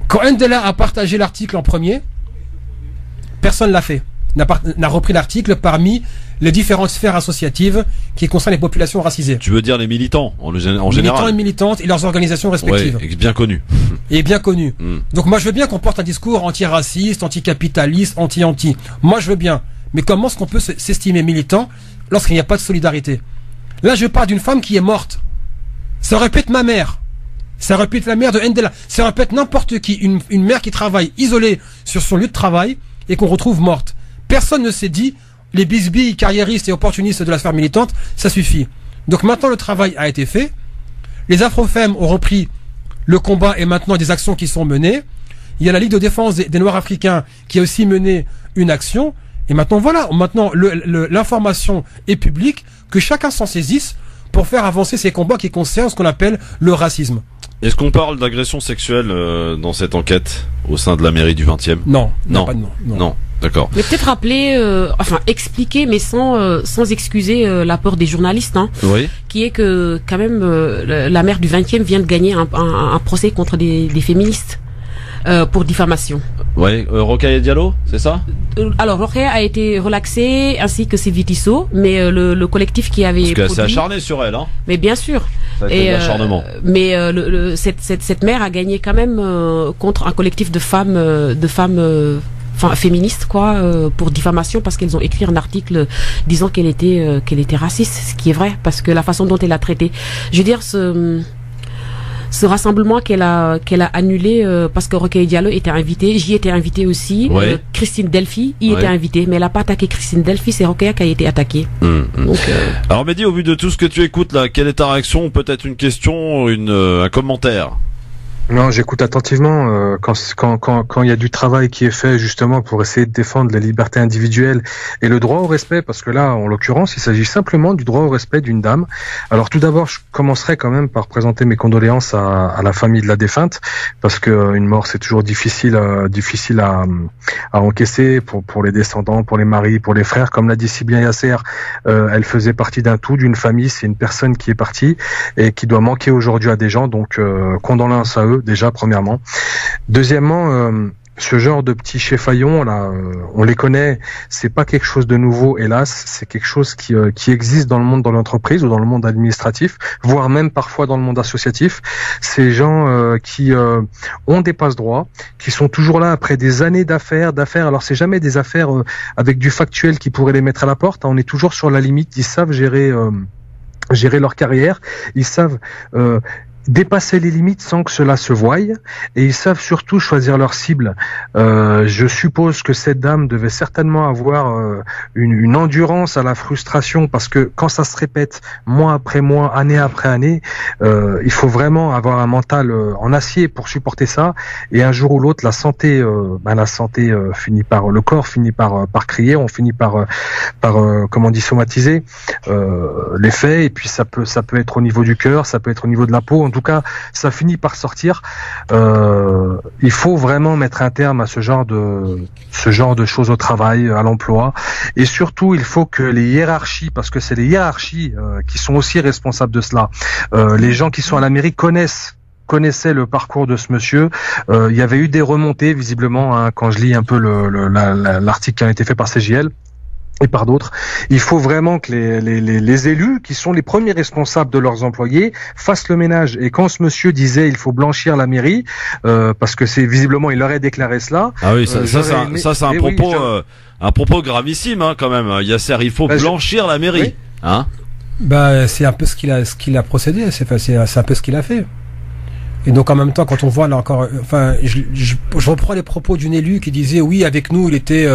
quand Ndella a partagé l'article en premier, personne l'a fait. N'a repris l'article parmi les différentes sphères associatives qui concernent les populations racisées. Tu veux dire les militants en général? Militants et militantes et leurs organisations respectives. Ouais, bien connus. Et bien connus. Donc moi je veux bien qu'on porte un discours anti-raciste, anti-capitaliste, anti-anti. Moi je veux bien. Mais comment est-ce qu'on peut s'estimer militant lorsqu'il n'y a pas de solidarité? Là je parle d'une femme qui est morte. Ça aurait pu être ma mère. Ça aurait pu être la mère de Ndella. Ça aurait pu être n'importe qui. Une mère qui travaille isolée sur son lieu de travail et qu'on retrouve morte. Personne ne s'est dit, les bisbilles carriéristes et opportunistes de la sphère militante, ça suffit. Donc maintenant le travail a été fait. Les Afro-Femmes ont repris le combat et maintenant des actions qui sont menées. Il y a la Ligue de défense des Noirs africains qui a aussi mené une action. Et maintenant, voilà, maintenant l'information est publique, que chacun s'en saisisse pour faire avancer ces combats qui concernent ce qu'on appelle le racisme. Est-ce qu'on parle d'agression sexuelle dans cette enquête au sein de la mairie du 20e? Non. Non. D'accord. Mais peut-être rappeler, expliquer, mais sans excuser l'apport des journalistes, oui. Qui est que quand même la maire du 20e vient de gagner un procès contre des féministes pour diffamation. Ouais, Rokhaya Diallo, c'est ça? Alors Rokhaya a été relaxée ainsi que Sylvie Tissot, mais le collectif qui avait parce que c'est acharné sur elle, hein. Mais bien sûr. Ça a été l'acharnement. Mais cette maire a gagné quand même contre un collectif de femmes féministes pour diffamation parce qu'elles ont écrit un article disant qu'elle était raciste, ce qui est vrai parce que la façon dont elle a traité, je veux dire ce rassemblement qu'elle a annulé parce que Rokhaya Diallo était invitée, j'y étais invitée aussi, ouais. Christine Delphi y était invitée, mais elle n'a pas attaqué Christine Delphi, c'est Rokhaya qui a été attaquée. Donc, alors Mehdi, au vu de tout ce que tu écoutes là, quelle est ta réaction? Peut-être une question, un commentaire? Non, j'écoute attentivement quand il y a du travail qui est fait justement pour essayer de défendre la liberté individuelle et le droit au respect, parce que là, en l'occurrence, il s'agit simplement du droit au respect d'une dame. Alors tout d'abord, je commencerai quand même par présenter mes condoléances à la famille de la défunte, parce que une mort c'est toujours difficile à encaisser pour les descendants, pour les maris, pour les frères. Comme l'a dit si bien Yasser, elle faisait partie d'un tout, d'une famille. C'est une personne qui est partie et qui doit manquer aujourd'hui à des gens. Donc condoléances à eux. Déjà, premièrement. Deuxièmement, ce genre de petits cheffaillons là, on les connaît. C'est pas quelque chose de nouveau, hélas. C'est quelque chose qui existe dans le monde de l'entreprise ou dans le monde administratif, voire même parfois dans le monde associatif. Ces gens qui ont des passe-droits, qui sont toujours là après des années d'affaires. Alors c'est jamais des affaires avec du factuel qui pourrait les mettre à la porte. On est toujours sur la limite. Ils savent gérer leur carrière. Ils savent dépasser les limites sans que cela se voie, et ils savent surtout choisir leur cible. Je suppose que cette dame devait certainement avoir une endurance à la frustration, parce que quand ça se répète mois après mois, année après année, il faut vraiment avoir un mental en acier pour supporter ça, et un jour ou l'autre la santé finit par, le corps finit par crier, on finit par comment on dit, somatiser l'effet, et puis ça peut être au niveau du cœur, ça peut être au niveau de la peau. En tout cas, ça finit par sortir. Il faut vraiment mettre un terme à ce genre de choses au travail, à l'emploi, et surtout il faut que les hiérarchies, parce que c'est les hiérarchies qui sont aussi responsables de cela. Les gens qui sont à la mairie connaissaient le parcours de ce monsieur. Il y avait eu des remontées visiblement, quand je lis un peu l'article qui a été fait par CJL et par d'autres. Il faut vraiment que les élus, qui sont les premiers responsables de leurs employés, fassent le ménage. Et quand ce monsieur disait il faut blanchir la mairie, parce que c'est visiblement il aurait déclaré cela. Ah oui, ça c'est un propos gravissime, hein, quand même. Yasser, il faut blanchir la mairie, oui. Hein? C'est un peu ce qu'il a procédé. C'est un peu ce qu'il a fait. Et donc en même temps, quand on voit là encore, je reprends les propos d'une élue qui disait oui, avec nous il était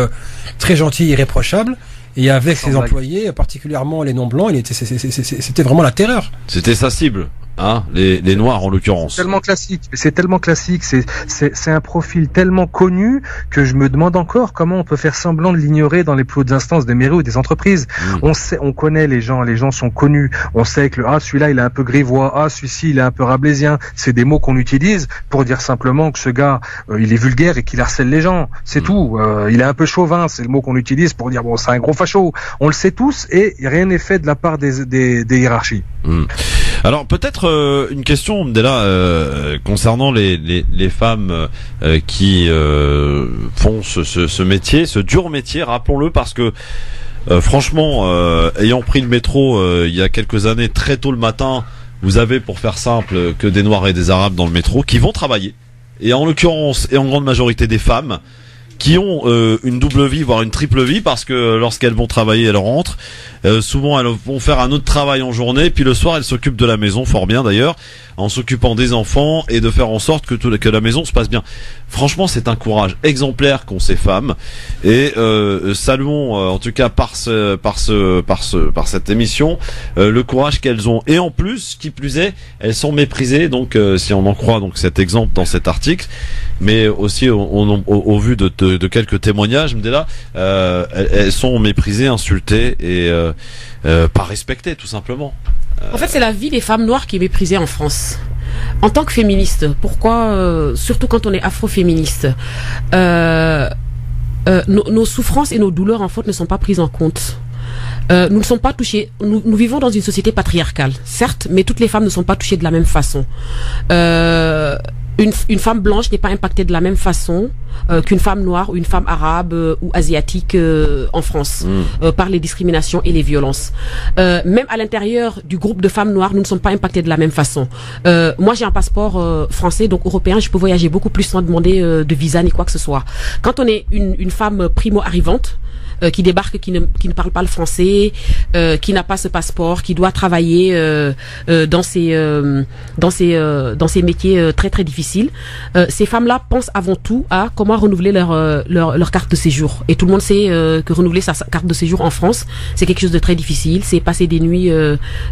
très gentil, irréprochable, et avec ses employés, particulièrement les non blancs, c'était vraiment la terreur. C'était sa cible. Hein, les noirs en l'occurrence. C'est tellement classique, c'est un profil tellement connu que je me demande encore comment on peut faire semblant de l'ignorer dans les plus hautes instances des mairies ou des entreprises. On connaît les gens sont connus. On sait que celui-là il est un peu grivois, celui-ci il est un peu rabelaisien. C'est des mots qu'on utilise pour dire simplement que ce gars il est vulgaire et qu'il harcèle les gens. C'est tout. Il est un peu chauvin, c'est le mot qu'on utilise pour dire bon c'est un gros facho. On le sait tous et rien n'est fait de la part des hiérarchies. Alors peut-être une question Mdela, concernant les femmes qui font ce métier, ce dur métier, rappelons-le, parce que franchement, ayant pris le métro il y a quelques années, très tôt le matin, vous avez, pour faire simple, que des Noirs et des Arabes dans le métro qui vont travailler, et en l'occurrence et en grande majorité des femmes qui ont une double vie, voire une triple vie, parce que lorsqu'elles vont travailler, elles rentrent. Souvent, elles vont faire un autre travail en journée, puis le soir, elles s'occupent de la maison, fort bien d'ailleurs, en s'occupant des enfants et de faire en sorte que la maison se passe bien. Franchement, c'est un courage exemplaire qu'ont ces femmes, et saluons en tout cas par cette émission le courage qu'elles ont. Et en plus, qui plus est, elles sont méprisées. Donc, si on en croit donc cet exemple dans cet article, mais aussi au vu de quelques témoignages, Mdela, elles sont méprisées, insultées et pas respectées, tout simplement. En fait, c'est la vie des femmes noires qui est méprisée en France. En tant que féministe, pourquoi, surtout quand on est afroféministe, nos souffrances et nos douleurs en fait ne sont pas prises en compte. Nous ne sommes pas touchés. Nous vivons dans une société patriarcale, certes, mais toutes les femmes ne sont pas touchées de la même façon. Une femme blanche n'est pas impactée de la même façon qu'une femme noire ou une femme arabe ou asiatique en France par les discriminations et les violences. Même à l'intérieur du groupe de femmes noires, nous ne sommes pas impactés de la même façon. Moi, j'ai un passeport français, donc européen, je peux voyager beaucoup plus sans demander de visa ni quoi que ce soit. Quand on est une femme primo-arrivante, qui débarque, qui ne parle pas le français, qui n'a pas ce passeport, qui doit travailler dans ces métiers très très difficiles. Ces femmes-là pensent avant tout à comment renouveler leur carte de séjour. Et tout le monde sait que renouveler sa carte de séjour en France, c'est quelque chose de très difficile. C'est passer des nuits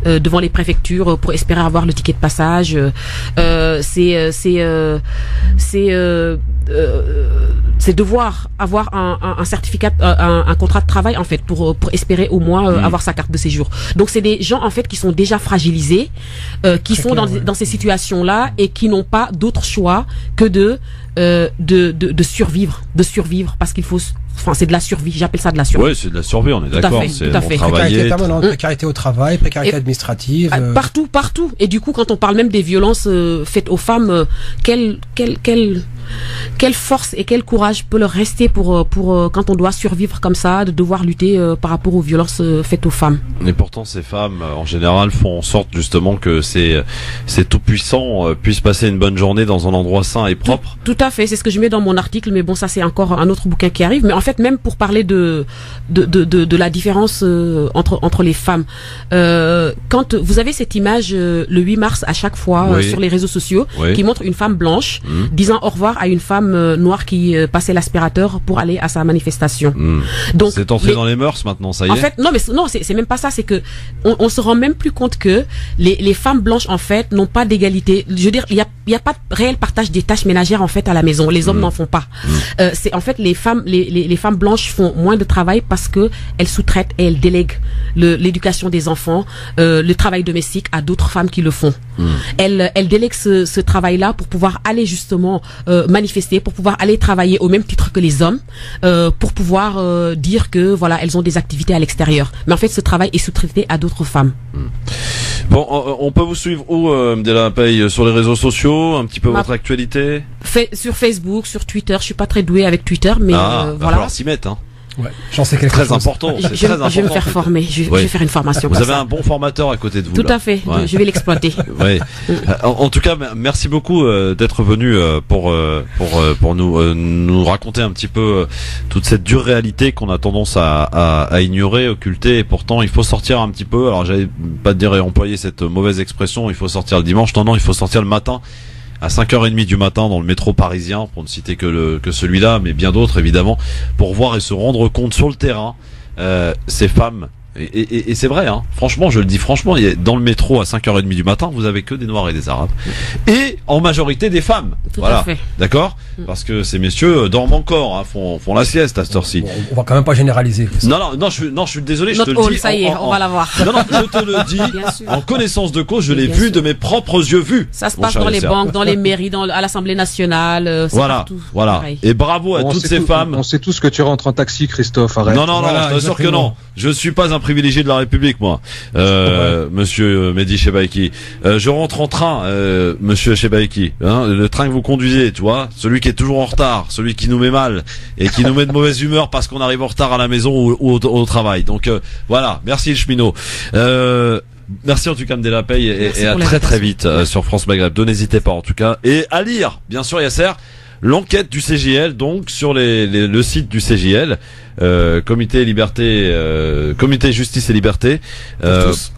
devant les préfectures pour espérer avoir le ticket de passage. C'est devoir avoir un certificat, un contrat de travail en fait pour espérer au moins avoir sa carte de séjour. Donc c'est des gens en fait qui sont déjà fragilisés, qui sont dans ces situations-là et qui n'ont pas d'autre choix que de survivre parce qu'il faut. Enfin, c'est de la survie. J'appelle ça de la survie. Oui, c'est de la survie. On est d'accord. Tout à fait. Précarité au travail, précarité administrative. Partout. Et du coup, quand on parle même des violences faites aux femmes, quelle force et quel courage peut leur rester pour quand on doit survivre comme ça, de devoir lutter par rapport aux violences faites aux femmes. Et pourtant, ces femmes, en général, font en sorte justement que ces tout-puissants puissent passer une bonne journée dans un endroit sain et propre. Tout à fait. C'est ce que je mets dans mon article, mais bon, ça c'est encore un autre bouquin qui arrive. Mais en fait, même pour parler de la différence entre les femmes, quand vous avez cette image le 8 mars à chaque fois sur les réseaux sociaux qui montre une femme blanche disant au revoir à une femme noire qui passait l'aspirateur pour aller à sa manifestation. Donc c'est entré dans les mœurs maintenant, ça y est. En fait, non, c'est même pas ça. C'est que on se rend même plus compte que les femmes blanches en fait n'ont pas d'égalité. Je veux dire, il y a pas de réel partage des tâches ménagères en fait à la maison. Les hommes n'en font pas. C'est en fait les femmes blanches font moins de travail parce que elles sous-traitent et elles délèguent l'éducation des enfants, le travail domestique à d'autres femmes qui le font. Elles délèguent ce travail-là pour pouvoir aller justement manifester, pour pouvoir aller travailler au même titre que les hommes, pour pouvoir dire que voilà, elles ont des activités à l'extérieur. Mais en fait, ce travail est sous-traité à d'autres femmes. Bon, on peut vous suivre où, Mdela Paye, sur les réseaux sociaux, un petit peu votre actualité? Sur Facebook, sur Twitter. Je suis pas très douée avec Twitter, mais va falloir s'y mettre, hein. Ouais, j'en sais quelque chose. Très important. Je vais me faire former. Je vais faire une formation. Vous avez un bon formateur à côté de vous. Tout à fait. Ouais. Je vais l'exploiter. Oui. En tout cas, merci beaucoup d'être venu pour nous raconter un petit peu toute cette dure réalité qu'on a tendance à ignorer, occulter. Et pourtant, il faut sortir un petit peu. Alors, j'allais pas te dire et employer cette mauvaise expression. Il faut sortir le dimanche. Non, il faut sortir le matin. À 5h30 du matin dans le métro parisien, pour ne citer que celui-là, mais bien d'autres évidemment, pour voir et se rendre compte sur le terrain ces femmes. Et c'est vrai, hein. Franchement, je le dis franchement, dans le métro à 5h30 du matin, vous avez que des Noirs et des Arabes. Et en majorité des femmes. Tout voilà. À fait. D'accord? Parce que ces messieurs dorment encore, hein, font la sieste à cette heure-ci. On va quand même pas généraliser. Non, je suis désolé, je te le dis. Ça y est, on va la voir. Non, je te le dis. En connaissance de cause, je l'ai vu de mes propres yeux vus. Ça se passe dans les banques, dans les mairies, à l'Assemblée nationale. Voilà, partout. voilà. Pareil. Et bravo à toutes ces femmes. On sait tous que tu rentres en taxi, Christophe. Arrête. Non, je t'assure que non. Je suis pas un privilégié de la République, moi. Monsieur Mehdi Chebaiki. Je rentre en train, monsieur Chebaiki. Hein, le train que vous conduisez, tu vois. Celui qui est toujours en retard, celui qui nous met mal et qui nous met de mauvaise humeur parce qu'on arrive en retard à la maison ou au travail. Donc voilà, merci le cheminot. Merci en tout cas Mdela Paye et à très vite sur France Maghreb. N'hésitez pas en tout cas. Et à lire, bien sûr Yasser, l'enquête du CGL, donc sur le site du CGL, Comité Justice et Liberté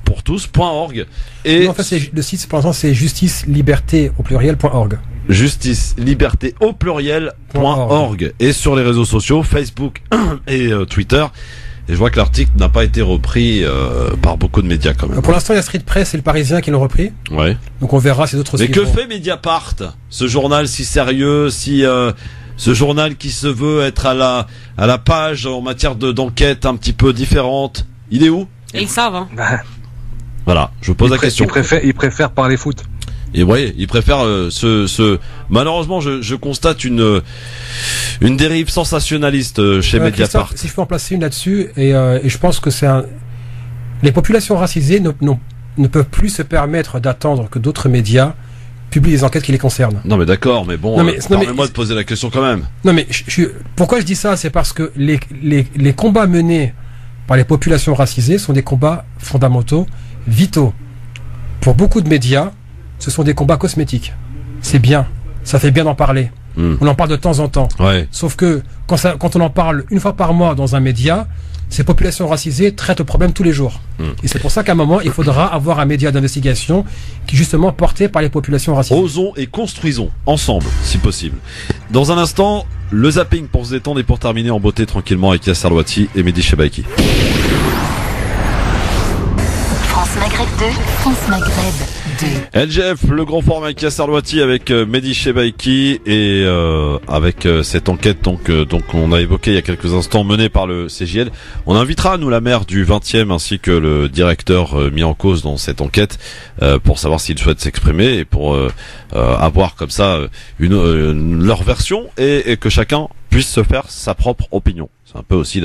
pour tous.org. Et en fait, le site pour l'instant c'est justice-liberté au pluriel.org. Justice-liberté au pluriel.org. Et sur les réseaux sociaux, Facebook et Twitter. Et je vois que l'article n'a pas été repris par beaucoup de médias quand même. Pour l'instant, il y a Street Press et Le Parisien qui l'ont repris. Ouais. Donc on verra si d'autres. Mais que fait Mediapart, ce journal si sérieux, ce journal qui se veut être à la page en matière d'enquête un petit peu différente. Il est où? Et ils savent. Hein. Voilà, je pose la question. Il préfère parler foot. Et ouais, il préfère malheureusement, je constate une dérive sensationnaliste chez Mediapart. Si je peux en placer une là-dessus, et je pense que les populations racisées ne peuvent plus se permettre d'attendre que d'autres médias publient des enquêtes qui les concernent. Non mais d'accord, mais bon, permets-moi de poser la question quand même. Non mais pourquoi je dis ça, c'est parce que les combats menés par les populations racisées sont des combats fondamentaux, vitaux. Pour beaucoup de médias, ce sont des combats cosmétiques. C'est bien, ça fait bien d'en parler. On en parle de temps en temps. Ouais. Sauf que quand on en parle une fois par mois dans un média, ces populations racisées traitent le problème tous les jours. Et c'est pour ça qu'à un moment, il faudra avoir un média d'investigation qui est justement porté par les populations racisées. Osons et construisons ensemble, si possible. Dans un instant, le zapping pour se détendre et pour terminer en beauté tranquillement avec Yasser Louati et Mehdi Chebaiki. France Maghreb 2, France Maghreb 2. LGF, le grand format avec Yasser Louati, avec Mehdi Chebaiki et avec cette enquête donc on a évoqué il y a quelques instants menée par le CGL. On invitera nous la maire du 20e ainsi que le directeur mis en cause dans cette enquête pour savoir s'ils souhaitent s'exprimer et pour avoir comme ça leur version et que chacun puisse se faire sa propre opinion. C'est un peu aussi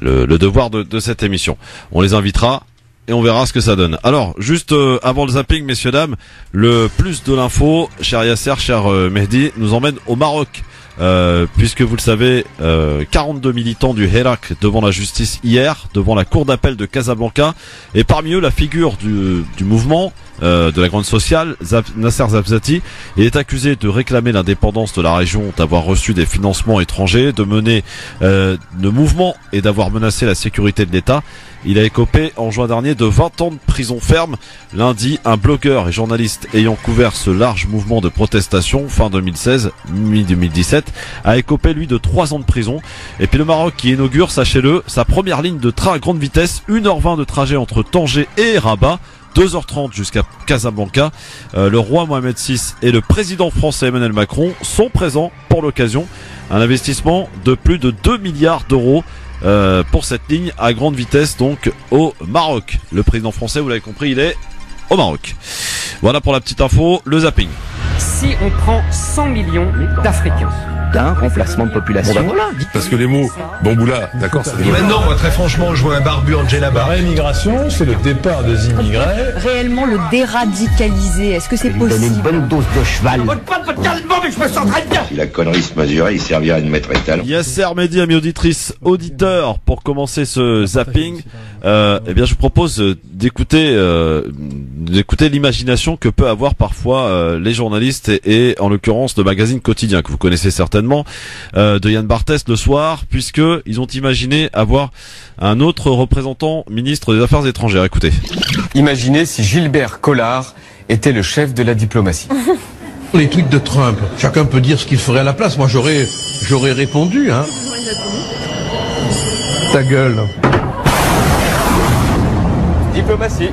le devoir de cette émission. On les invitera. Et on verra ce que ça donne. Alors, juste avant le zapping, messieurs, dames, le plus de l'info, cher Yasser, cher Mehdi, nous emmène au Maroc. Puisque vous le savez, 42 militants du Hirak devant la justice hier, devant la cour d'appel de Casablanca, et parmi eux la figure du mouvement de la grande sociale, Nasser Zabzati. Il est accusé de réclamer l'indépendance de la région, d'avoir reçu des financements étrangers, de mener de mouvements et d'avoir menacé la sécurité de l'État. Il a écopé en juin dernier de 20 ans de prison ferme. Lundi, un blogueur et journaliste ayant couvert ce large mouvement de protestation fin 2016, mi-2017, a écopé lui de 3 ans de prison. Et puis le Maroc qui inaugure, sachez-le, sa première ligne de train à grande vitesse, 1h20 de trajet entre Tanger et Rabat, 2h30 jusqu'à Casablanca. Le roi Mohamed VI et le président français Emmanuel Macron sont présents pour l'occasion. Un investissement de plus de 2 milliards d'euros pour cette ligne à grande vitesse donc au Maroc. Le président français, vous l'avez compris, il est au Maroc. Voilà pour la petite info, le zapping. Si on prend 100 millions d'Africains d'un remplacement de population. Bon, voilà. Parce que les mots bamboula, d'accord, ça Mais non, moi, très franchement, je vois un barbu Angela Barr. La réimmigration, c'est le départ des immigrés. Réellement le déradicaliser, est-ce que c'est possible? Donner une bonne dose de cheval. Si la connerie se mesurait, il servirait de maître étalon. Yasser, Mehdi, amis auditrices, auditeurs, pour commencer ce zapping, eh bien, je vous propose d'écouter l'imagination que peut avoir parfois les journalistes et en l'occurrence le magazine quotidien que vous connaissez certainement, de Yann Barthès le soir, puisque ils ont imaginé avoir un autre représentant ministre des Affaires étrangères. Écoutez. Imaginez si Gilbert Collard était le chef de la diplomatie. Les tweets de Trump, chacun peut dire ce qu'il ferait à la place. Moi, j'aurais répondu, hein. Ta gueule. Diplomatie.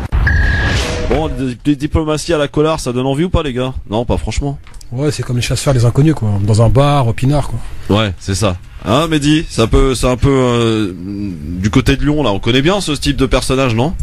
Bon, des diplomaties à la Collard, ça donne envie ou pas, les gars? Non, pas franchement. Ouais, c'est comme les chasseurs des inconnus, quoi. Dans un bar, au Pinard, quoi. Ouais, c'est ça. Hein, Mehdi, c'est un peu du côté de Lyon, là. On connaît bien ce type de personnage, non?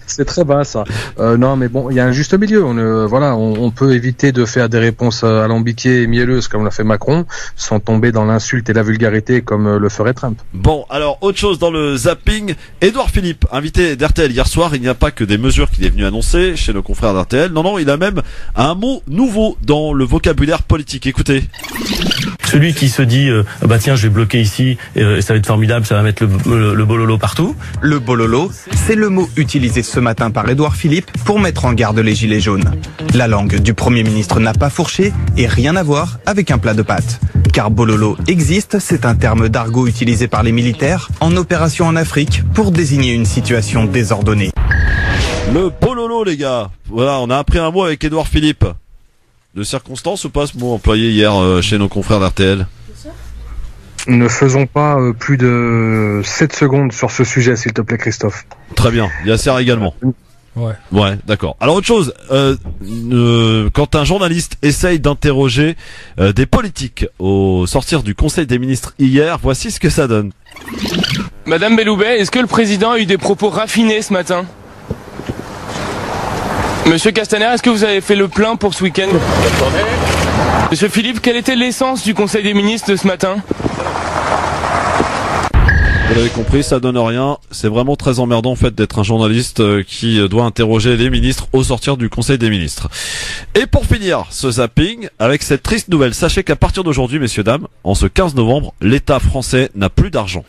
C'est très bas ça. Non, mais bon, il y a un juste milieu. On peut éviter de faire des réponses alambiquées et mielleuses comme l'a fait Macron, sans tomber dans l'insulte et la vulgarité comme le ferait Trump. Bon, alors autre chose dans le zapping. Édouard Philippe, invité d'RTL hier soir, il n'y a pas que des mesures qu'il est venu annoncer chez nos confrères d'RTL. Non, il a même un mot nouveau dans le vocabulaire politique. Écoutez. celui qui se dit bah tiens, je vais bloquer ici et ça va être formidable, ça va mettre le bololo partout. Le bololo, c'est le mot utilisé ce matin par Édouard Philippe pour mettre en garde les gilets jaunes. La langue du Premier ministre n'a pas fourché et rien à voir avec un plat de pâtes. Car bololo existe, c'est un terme d'argot utilisé par les militaires en opération en Afrique pour désigner une situation désordonnée. Le bololo, les gars. Voilà, on a appris un mot avec Édouard Philippe. De circonstance ou pas ce mot employé hier chez nos confrères d'RTL? Ne faisons pas plus de 7 secondes sur ce sujet, s'il te plaît, Christophe. Très bien. Yasser également. Ouais, d'accord. Alors autre chose, quand un journaliste essaye d'interroger des politiques au sortir du Conseil des ministres hier, voici ce que ça donne. Madame Belloubet, est-ce que le président a eu des propos raffinés ce matin? Monsieur Castaner, est-ce que vous avez fait le plein pour ce week-end? Monsieur Philippe, quelle était l'essence du Conseil des ministres de ce matin? Vous l'avez compris, ça donne rien. C'est vraiment très emmerdant en fait d'être un journaliste qui doit interroger les ministres au sortir du Conseil des ministres. Et pour finir ce zapping avec cette triste nouvelle, sachez qu'à partir d'aujourd'hui, messieurs dames, en ce 15 novembre, l'État français n'a plus d'argent.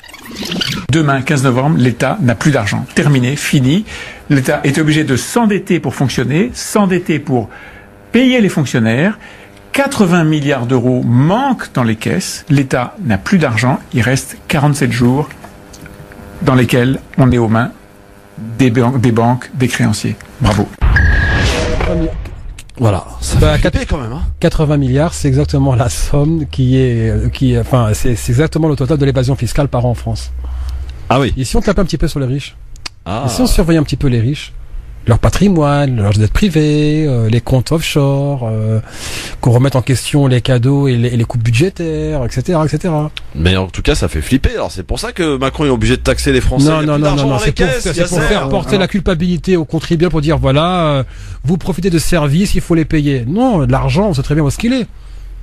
Demain, 15 novembre, l'État n'a plus d'argent. Terminé, fini. L'État est obligé de s'endetter pour fonctionner, s'endetter pour payer les fonctionnaires. 80 milliards d'euros manquent dans les caisses. L'État n'a plus d'argent. Il reste 47 jours dans lesquels on est aux mains des banques, des créanciers. Bravo. Voilà, ça fait flipper quand même. 80 milliards, c'est exactement la somme c'est exactement le total de l'évasion fiscale par an en France. Ah oui. Et si on tape un petit peu sur les riches, et si on surveille un petit peu les riches, leur patrimoine, leurs dettes privées, les comptes offshore, qu'on remette en question les cadeaux et les coupes budgétaires, etc., etc. Mais en tout cas, ça fait flipper. Alors c'est pour ça que Macron est obligé de taxer les Français. Non, c'est pour faire porter la culpabilité aux contribuables pour dire voilà, vous profitez de services, il faut les payer. Non, l'argent, on sait très bien où est-ce qu'il est.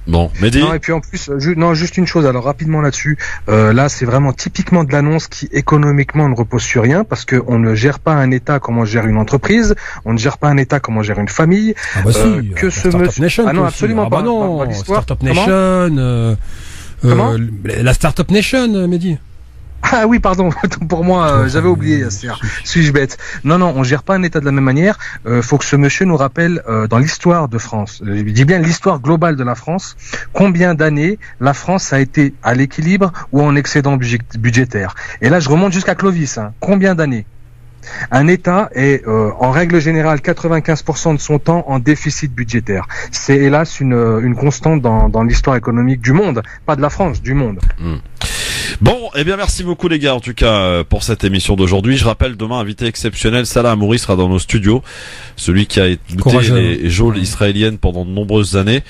Bon, Mehdi. Non, et puis en plus, juste une chose, alors rapidement là-dessus, là c'est vraiment typiquement de l'annonce qui économiquement ne repose sur rien, parce que on ne gère pas un État comme on gère une entreprise, on ne gère pas un État comme on gère une famille. Ah bah si, que ce monsieur... Ah non, absolument pas. Non, Startup Nation, la Startup Nation, Mehdi. Ah oui, pardon, pour moi, j'avais oublié, Yasser. Suis-je bête? Non, on gère pas un État de la même manière. Faut que ce monsieur nous rappelle, dans l'histoire de France, je dis bien l'histoire globale de la France, combien d'années la France a été à l'équilibre ou en excédent budgétaire. Et là, je remonte jusqu'à Clovis. Combien d'années? Un État est, en règle générale, 95% de son temps en déficit budgétaire. C'est hélas une constante dans l'histoire économique du monde, pas de la France, du monde. Bon, eh bien merci beaucoup les gars en tout cas pour cette émission d'aujourd'hui. Je rappelle demain invité exceptionnel, Salah Hamouri sera dans nos studios, celui qui a écouté les geôles israéliennes pendant de nombreuses années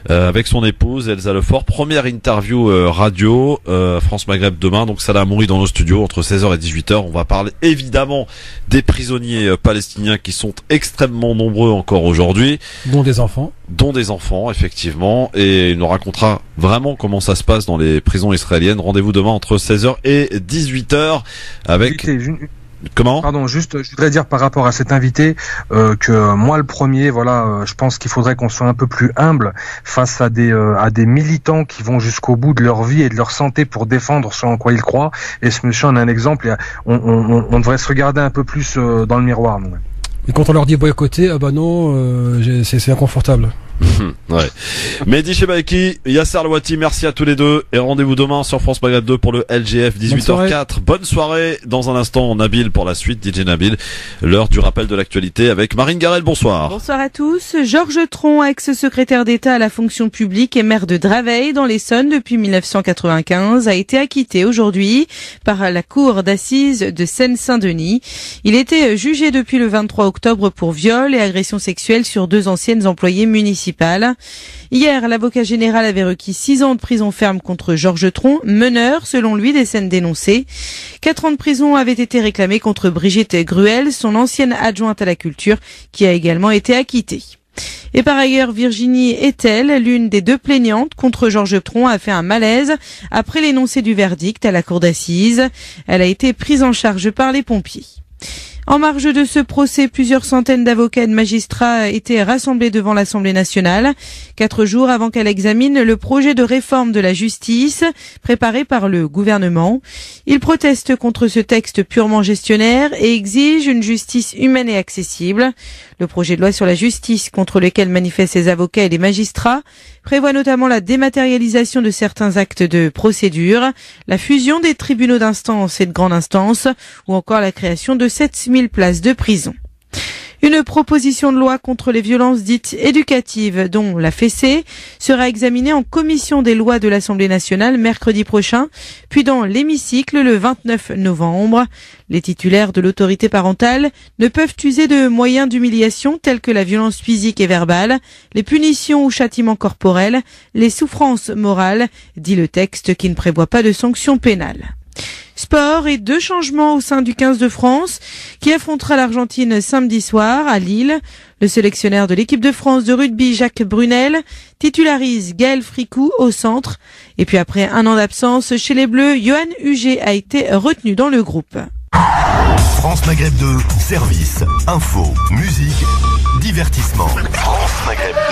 avec son épouse Elsa Lefort. Première interview radio France Maghreb demain, donc Salah Hamouri dans nos studios entre 16h et 18h. On va parler évidemment des prisonniers palestiniens qui sont extrêmement nombreux encore aujourd'hui. Dont des enfants, effectivement, et il nous racontera vraiment comment ça se passe dans les prisons israéliennes. Rendez-vous demain entre 16h et 18h avec... Comment? Pardon, juste, je voudrais dire par rapport à cet invité que moi le premier, voilà, je pense qu'il faudrait qu'on soit un peu plus humble face à des militants qui vont jusqu'au bout de leur vie et de leur santé pour défendre ce en quoi ils croient. Et ce monsieur en est un exemple. On devrait se regarder un peu plus dans le miroir. Nous. Et quand on leur dit boycotter, ah bah non, c'est inconfortable. Ouais. Mehdi Chebaiki, Yasser Louati, merci à tous les deux et rendez-vous demain sur France Maghreb 2 pour le LGF 18h04. Bonne soirée. Dans un instant, Nabil pour la suite, DJ Nabil. L'heure du rappel de l'actualité avec Marine Garel. Bonsoir. Bonsoir à tous. Georges Tron, ex-secrétaire d'État à la fonction publique et maire de Draveil dans l'Essonne depuis 1995, a été acquitté aujourd'hui par la cour d'assises de Seine-Saint-Denis. Il était jugé depuis le 23 octobre pour viol et agression sexuelle sur 2 anciennes employées municipales. Hier, l'avocat général avait requis 6 ans de prison ferme contre Georges Tron, meneur, selon lui, des scènes dénoncées. 4 ans de prison avaient été réclamés contre Brigitte Gruel, son ancienne adjointe à la culture, qui a également été acquittée. Et par ailleurs, Virginie Etel, l'une des 2 plaignantes contre Georges Tron, a fait un malaise après l'énoncé du verdict à la cour d'assises. Elle a été prise en charge par les pompiers. En marge de ce procès, plusieurs centaines d'avocats et de magistrats étaient rassemblés devant l'Assemblée nationale, 4 jours avant qu'elle examine le projet de réforme de la justice préparé par le gouvernement. Ils protestent contre ce texte purement gestionnaire et exigent une justice humaine et accessible. Le projet de loi sur la justice contre lequel manifestent les avocats et les magistrats prévoit notamment la dématérialisation de certains actes de procédure, la fusion des tribunaux d'instance et de grande instance ou encore la création de 7000 places de prison. Une proposition de loi contre les violences dites éducatives, dont la fessée, sera examinée en commission des lois de l'Assemblée nationale mercredi prochain, puis dans l'hémicycle le 29 novembre. Les titulaires de l'autorité parentale ne peuvent user de moyens d'humiliation tels que la violence physique et verbale, les punitions ou châtiments corporels, les souffrances morales, dit le texte qui ne prévoit pas de sanctions pénales. Sport et 2 changements au sein du 15 de France qui affrontera l'Argentine samedi soir à Lille. Le sélectionneur de l'équipe de France de rugby, Jacques Brunel, titularise Gaël Fricou au centre. Et puis après un an d'absence chez les Bleus, Yohan Huget a été retenu dans le groupe. France Maghreb 2, service, info, musique, divertissement. France Maghreb 2.